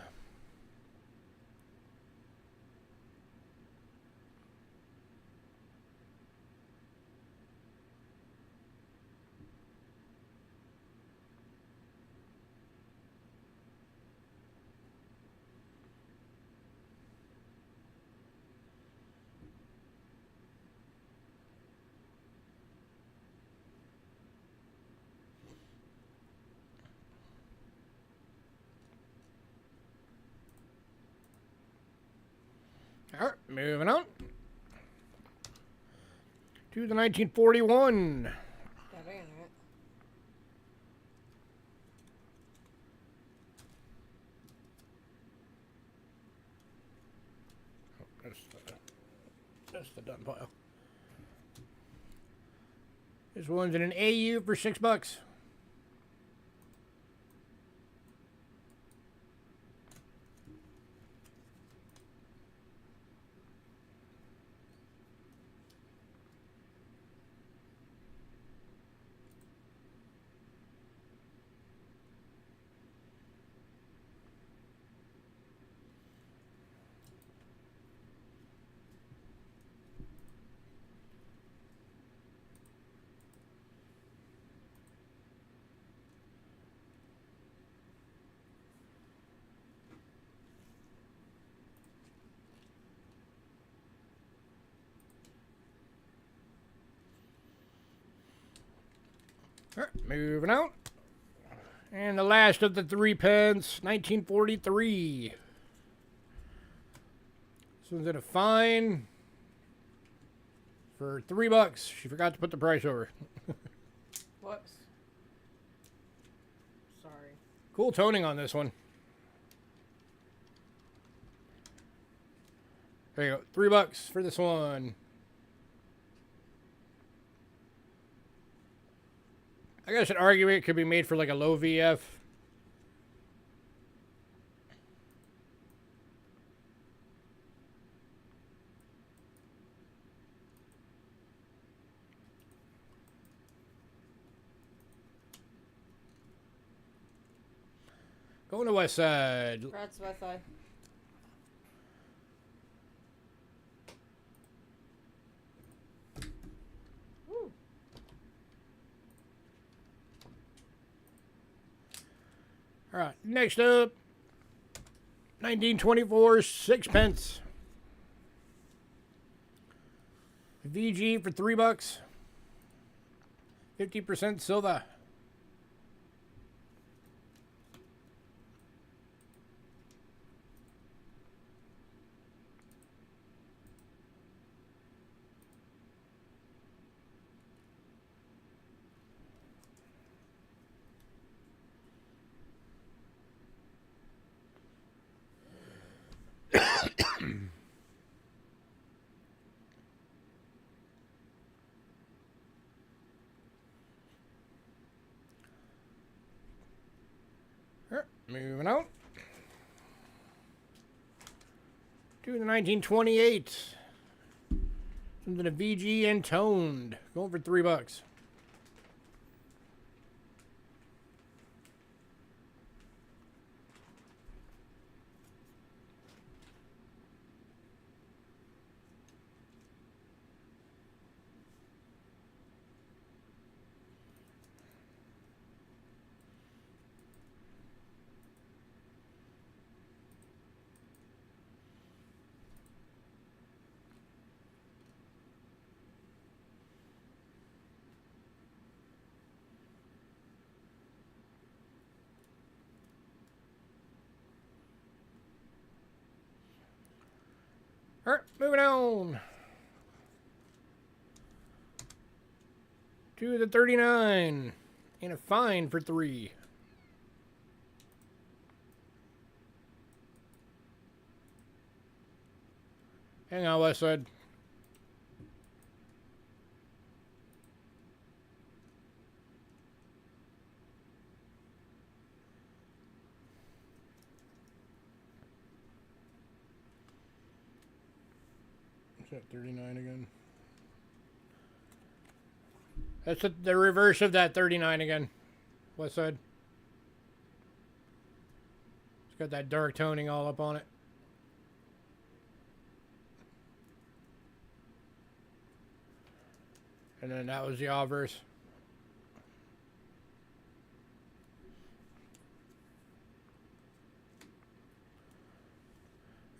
All right, moving on to the 1941. That ain't it. That's the done pile. This one's in an AU for $6. All right, moving on. And the last of the 3 pence, 1943. This one's at a fine for $3. She forgot to put the price over. Whoops. Sorry. Cool toning on this one. There you go, $3 for this one. I guess an argument could be made for like a low VF. Going to West Side. That's West Side. Woo. All right, next up, 1924, 6 pence. VG for $3. 50% silver. Moving on to the 1928. Something a VG and toned. Going for $3. All right, moving on to the 39 and a fine for 3. Hang on, Westside. Is that 39 again? That's the reverse of that 39 again. Westside. It's got that dark toning all up on it. And then that was the obverse.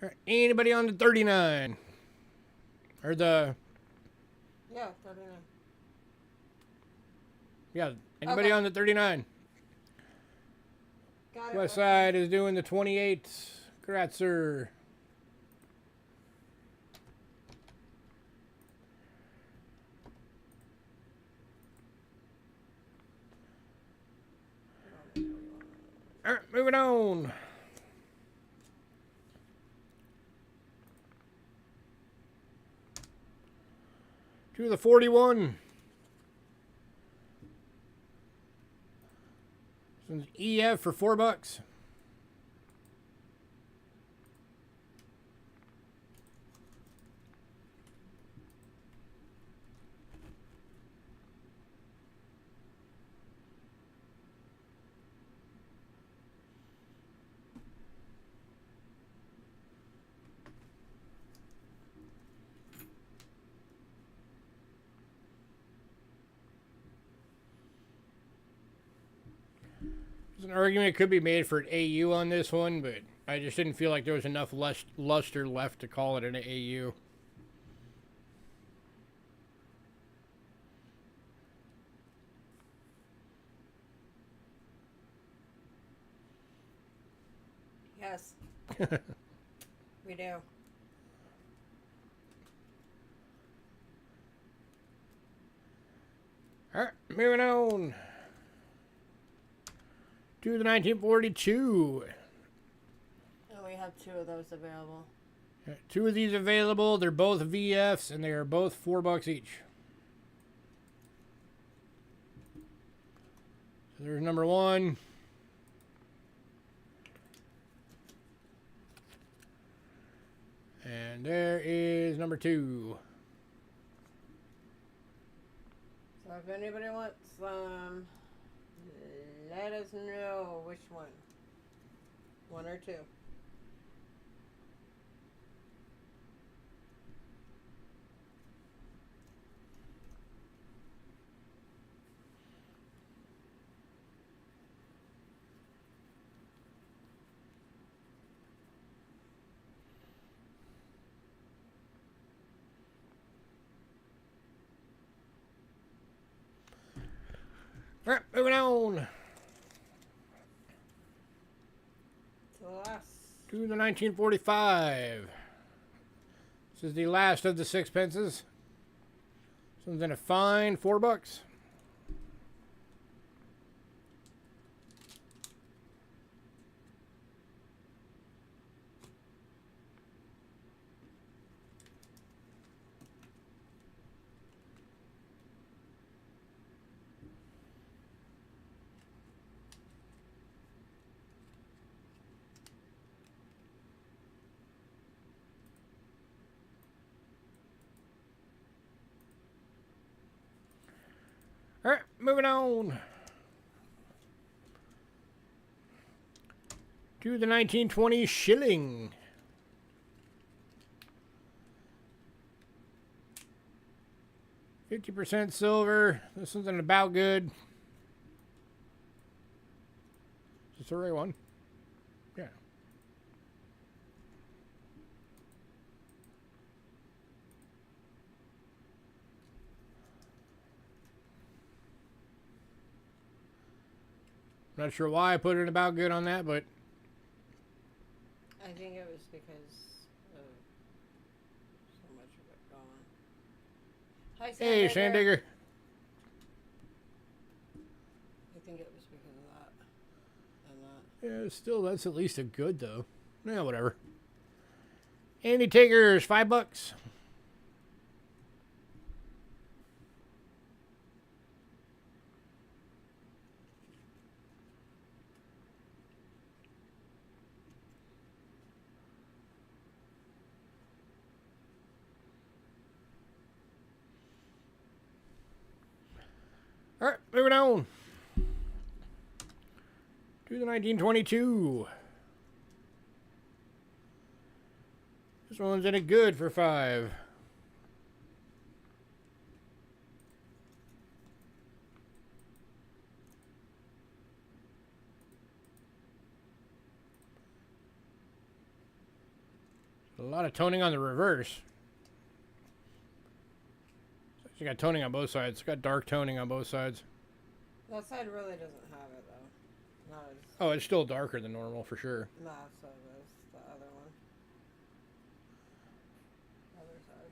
All right, anybody on the 39? Or the... Yeah, 39. Yeah, anybody Okay. on the 39? Got it. West Side is doing the 28. Congrats, sir. All right, moving on. To the 41. This one's EF for $4. There's an argument could be made for an AU on this one, but I just didn't feel like there was enough luster left to call it an AU. Yes. We do. All right, moving on to the 1942. And we have 2 of those available. 2 of these available. They're both VFs, and they are both $4 each. So there's number 1. And there is number 2. So if anybody wants some, let us know which one. 1 or 2. All right, moving on To the last. to the 1945. This is the last of the sixpences. This one's in a fine $4. All right, moving on to the 1920 shilling. %50 silver. This one's an about good. Is this the right one? Yeah. Not sure why I put an about good on that, but I think it was because of Hi, Sand Hey, Digger. Sand Digger. I think it was because of that. And that. Yeah, still, that's at least a good, though. Yeah, whatever. Any takers, $5. All right, moving on to the 1922. This one's in a good for 5. A lot of toning on the reverse. You got toning on both sides. It's got dark toning on both sides. That side really doesn't have it though. Not as. Oh, it's still darker than normal for sure. Not so as the other one. Other side.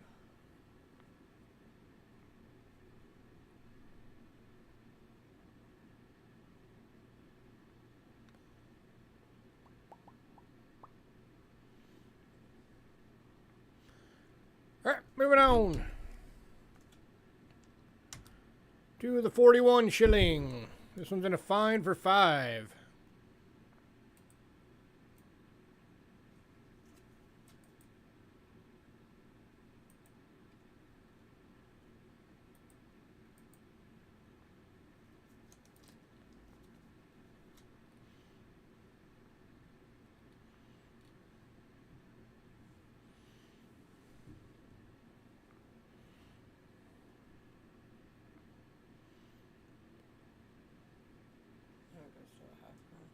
All right, moving on to the 41 shilling. This one's in a fine for 5. There it goes to a half crown.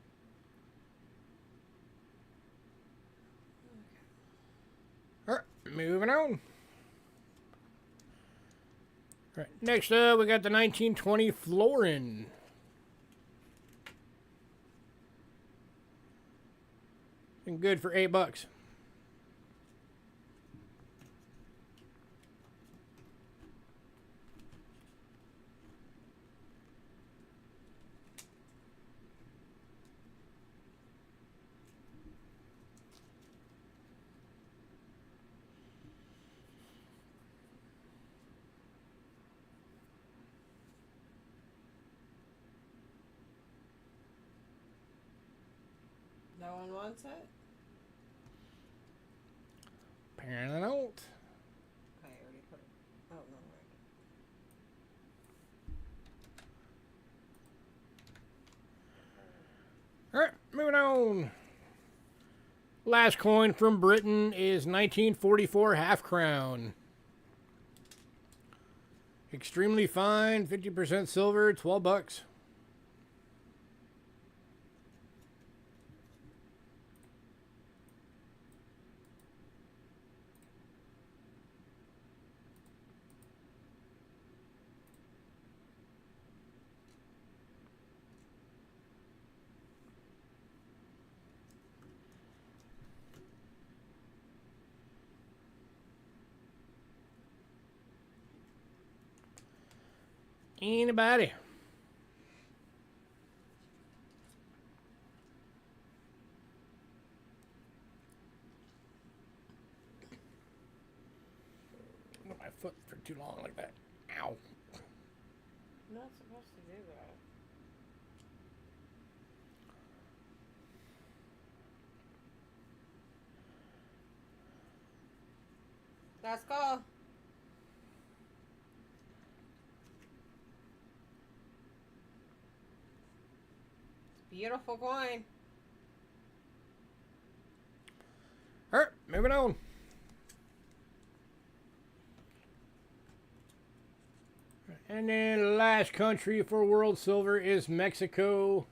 All right, moving on. All right, next up, we got the 1920 Florin. And good for $8. No one wants it? Apparently not. I already put it. Oh, no, right. All right, moving on. Last coin from Britain is 1944 half crown. Extremely fine, 50% silver, $12. Anybody? My foot for too long like that. Ow. You're not supposed to do that. Let's go. Beautiful coin. All right, moving on. And then last country for World Silver is Mexico.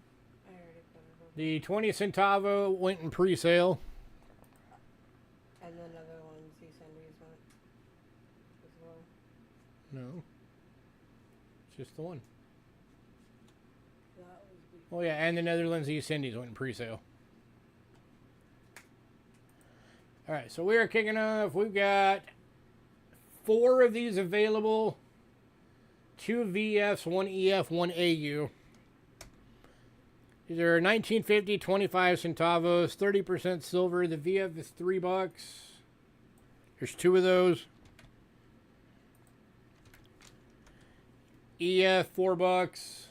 I already put it over. The 20 centavo went in pre-sale. And then other ones he sent me went as well. No. It's just the one. That was before. Oh yeah, and the Netherlands East Indies went in pre-sale. All right, so we are kicking off. We've got 4 of these available 2 VFs, 1 EF, 1 AU. These are 1950, 25 centavos, 30% silver. The VF is $3. There's 2 of those. EF, $4.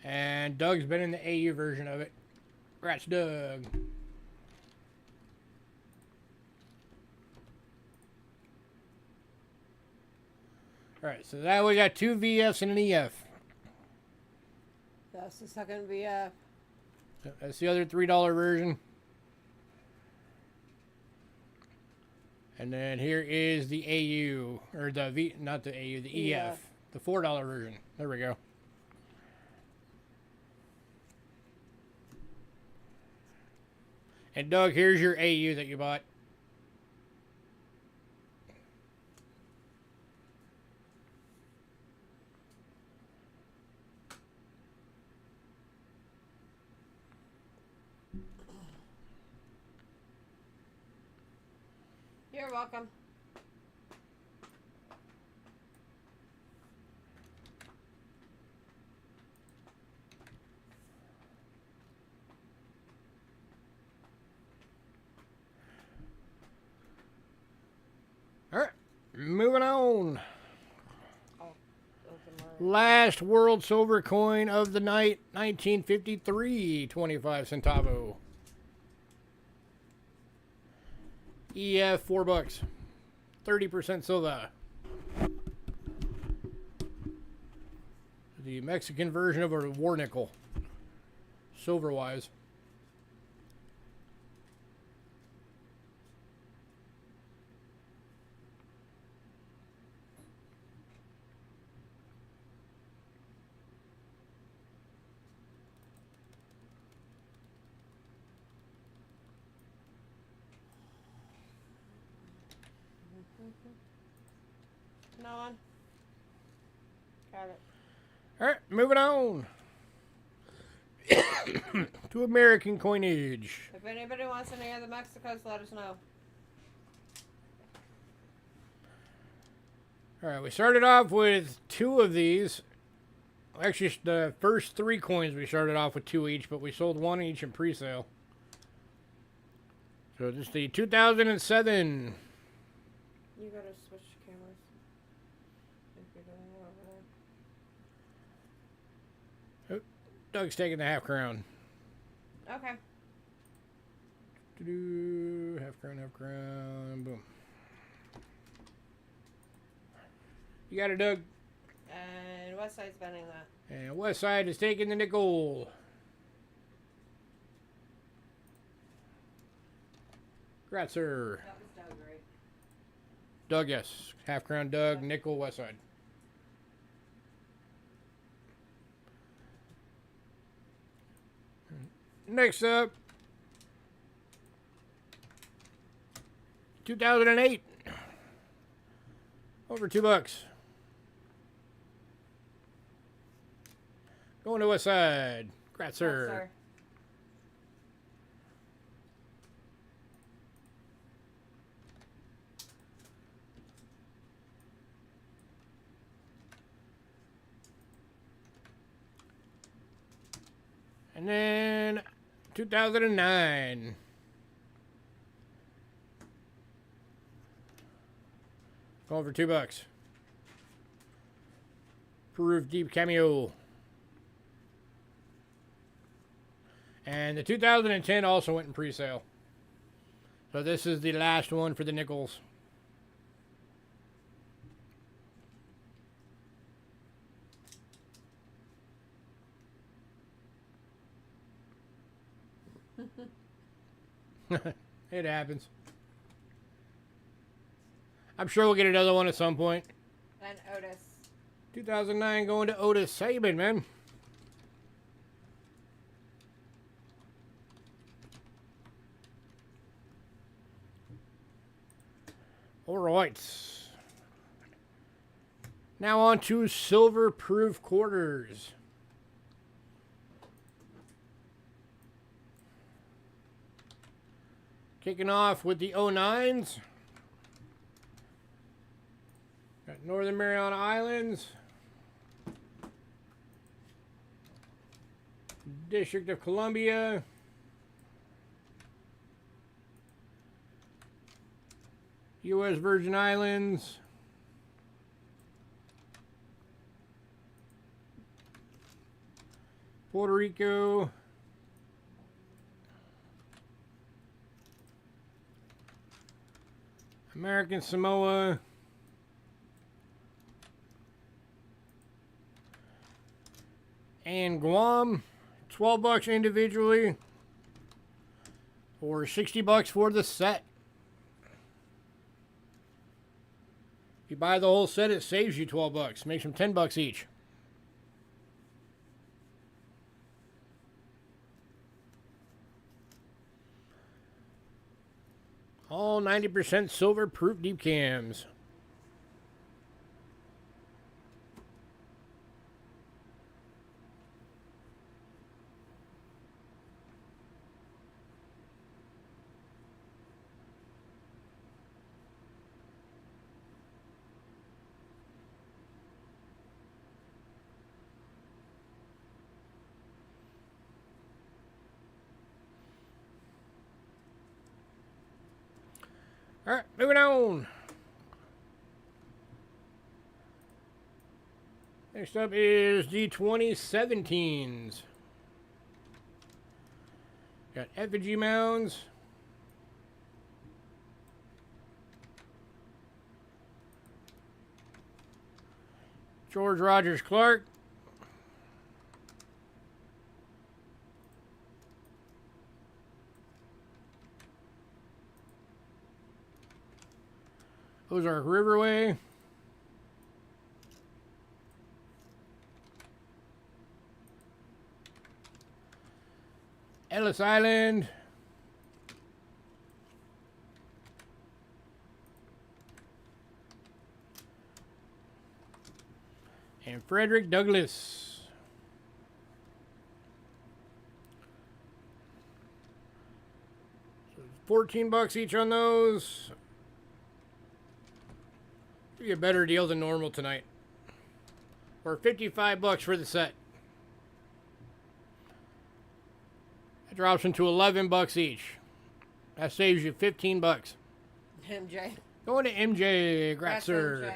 And Doug's been in the AU version of it. Congrats, Doug. Alright, so now we got 2 VFs and an EF. That's the second VF. That's the other $3 version. And then here is the AU, or the V, not the AU, the EF, the $4 version. There we go. And Doug, here's your AU that you bought. You're welcome. All right, moving on. Oh, Last world silver coin of the night, 1953, 25 centavo. EF, $4. 30% silver. The Mexican version of a war nickel, silver-wise. No one. Got it. All right, moving on to American coinage. If anybody wants any of the Mexicos, let us know. All right, we started off with 2 of these. Actually, the first 3 coins we started off with 2 each, but we sold 1 each in pre-sale. So this is the 2007. You gotta switch cameras. If you're doing it over Doug's taking the half crown. there. Okay. Half crown, boom. You got it, Doug. And West Side's betting that. And West Side is taking the nickel. Congrats, sir. That was Doug, right? Doug, yes. Half crown, Doug, nickel, West Side. Next up, 2008. Over $2. Going to West Side. Congrats, sir. Yes, sir. And then 2009. Going for $2. Peru Deep Cameo. And the 2010 also went in pre-sale. So this is the last one for the nickels. It happens. I'm sure we'll get another one at some point. And Otis. 2009 going to Otis Saban, man. All right. Now on to silver proof quarters. Kicking off with the 09s. Got Northern Mariana Islands. District of Columbia. U.S. Virgin Islands. Puerto Rico. American Samoa. And Guam. $12 individually. Or $60 for the set. If you buy the whole set, it saves you $12. Makes them $10 each. All 90% silver proof deep cams. All right, moving on. Next up is the 2017s. Got effigy mounds. George Rogers Clark. Ozark Riverway. Ellis Island. And Frederick Douglass. So $14 each on those. Give you a better deal than normal tonight. Or $55 for the set. That drops into $11 each. That saves you $15. MJ. Going to MJ That's Gratzer. MJ.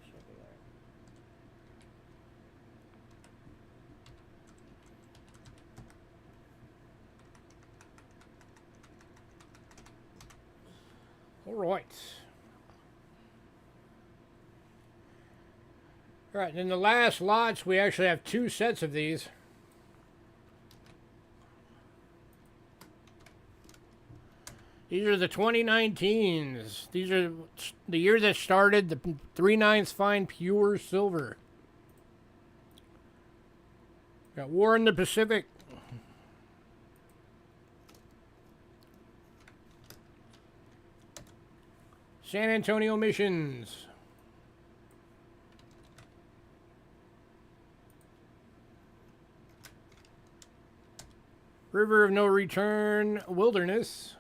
Should be there. All right. All right, and in the last lots, we actually have 2 sets of these. These are the 2019s. These are the year that started the 3/9 fine pure silver. Got War in the Pacific. San Antonio Missions. River of No Return Wilderness.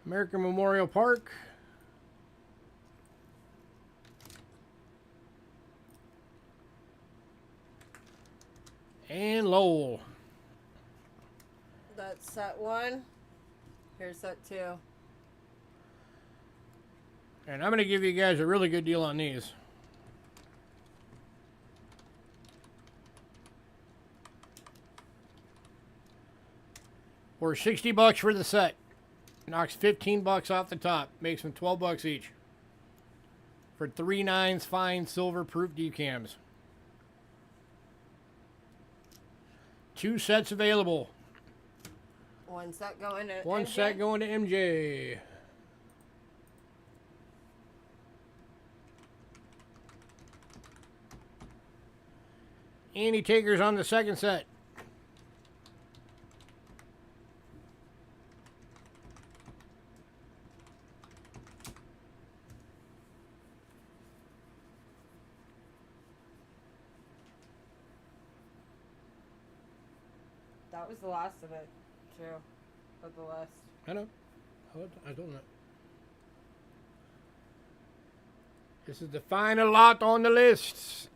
American Memorial Park. And Lowell. That's set 1. Here's set 2. And I'm going to give you guys a really good deal on these. For $60 for the set. Knocks $15 off the top. Makes them $12 each. For 3/9 fine silver proof decams. 2 sets available. One set going to One MJ. set going to MJ. Any takers on the second set? That was the last of it, too. Of the list. I know. I don't know. This is the final lot on the list.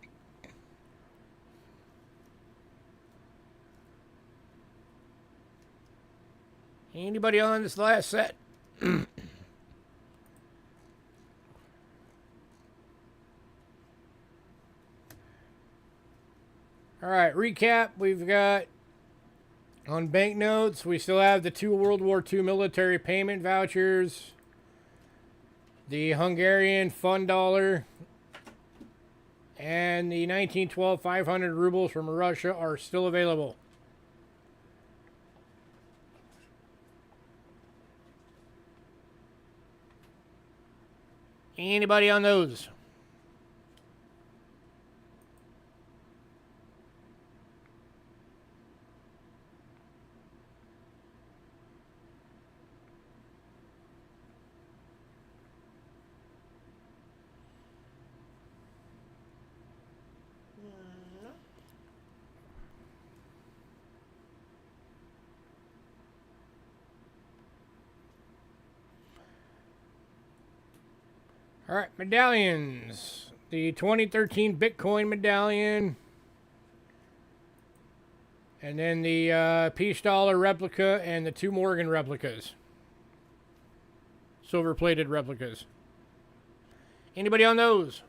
Anybody on this last set? All right, recap. We've got on banknotes, we still have the 2 World War II military payment vouchers, the Hungarian fund dollar, and the 1912 500 rubles from Russia are still available. Anybody on those? No. All right, medallions. The 2013 Bitcoin medallion. And then the Peace Dollar replica and the 2 Morgan replicas. Silver-plated replicas. Anybody on those?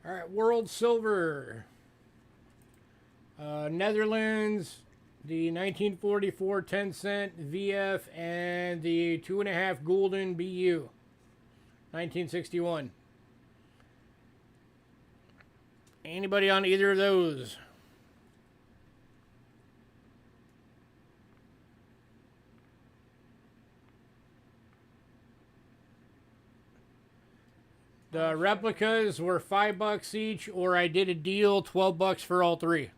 All right, World Silver. Netherlands, the 1944 10-cent VF, and the 2.5 Gulden BU, 1961. Anybody on either of those? The replicas were $5 each, or I did a deal, $12 for all 3.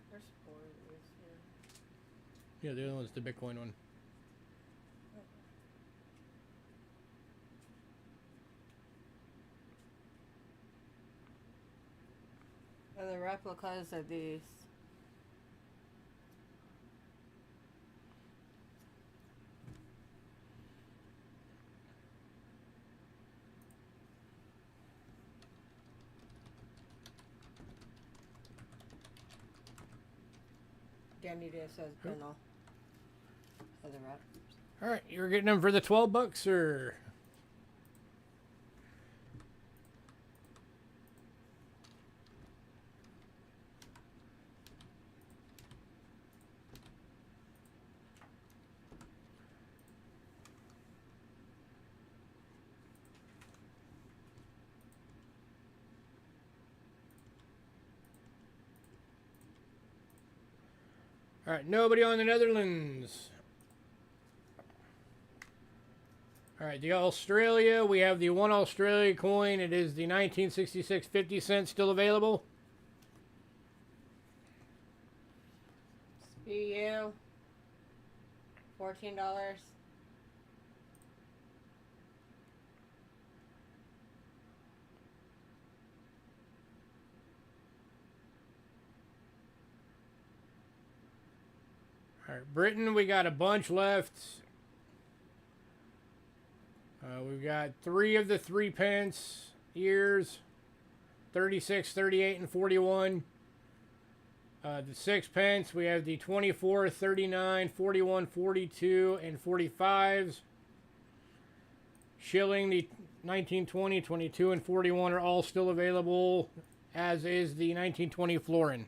There's 4 of these here. Yeah, the other one's the Bitcoin one. And the replicas of these. Danny just says Brindle. For the rep. All right, you were getting them for the $12, or? All right, nobody on the Netherlands. All right, the Australia, we have the 1 Australia coin. It is the 1966 50 cents still available. SPU. $14. All right, Britain, we got a bunch left. We've got 3 of the 3 pence years, 36, 38, and 41. The 6 pence, we have the 24, 39, 41, 42, and 45s. Shilling, the 1920, 22, and 41 are all still available, as is the 1920 florin.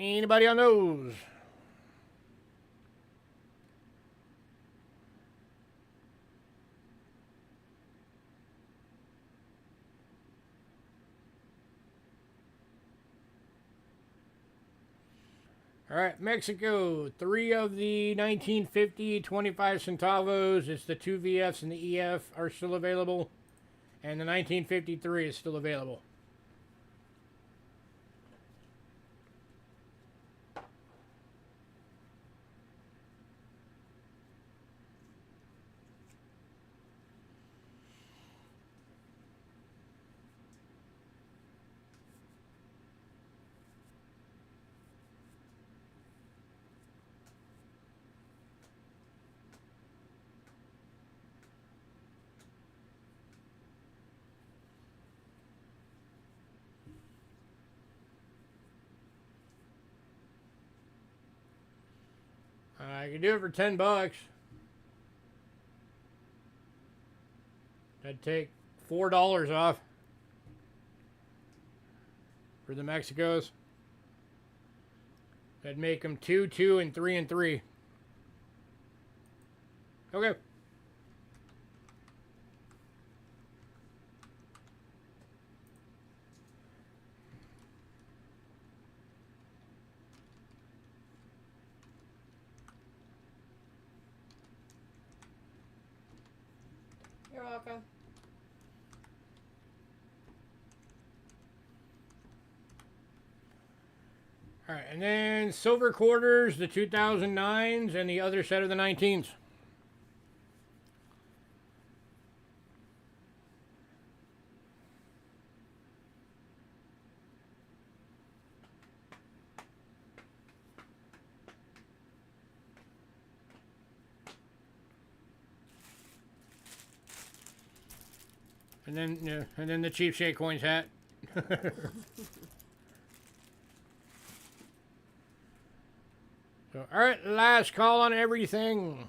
Anybody on those? All right, Mexico. 3 of the 1950 25 centavos. It's the 2 VFs and the EF are still available. And the 1953 is still available. I can do it for $10. That'd take $4 off for the Mexicos. That'd make them 2, 2, and 3, and 3. Okay. You're welcome. All right, and then silver quarters, the 2009s, and the other set of the 19s. And then the Cheapskate Coins hat. So, all right, last call on everything.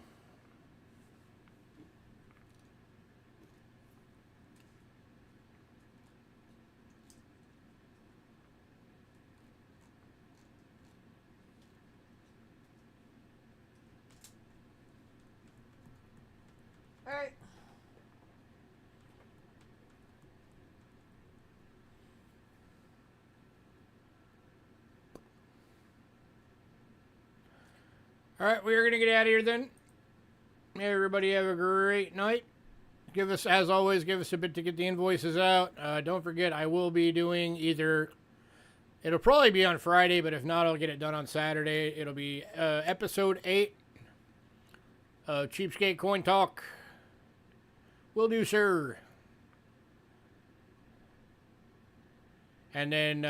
All right. All right, we're going to get out of here then. Everybody have a great night. Give us, as always, give us a bit to get the invoices out. Don't forget, I will be doing it'll probably be on Friday, but if not, I'll get it done on Saturday. It'll be episode 8 of Cheapskate Coin Talk. Will do, sir. And then,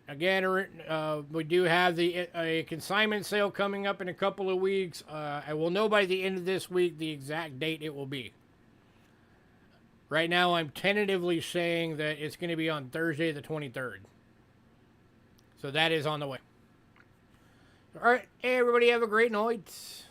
again, we do have a consignment sale coming up in a couple of weeks. I will know by the end of this week the exact date it will be. Right now, I'm tentatively saying that it's going to be on Thursday the 23rd. So that is on the way. All right, everybody have a great night.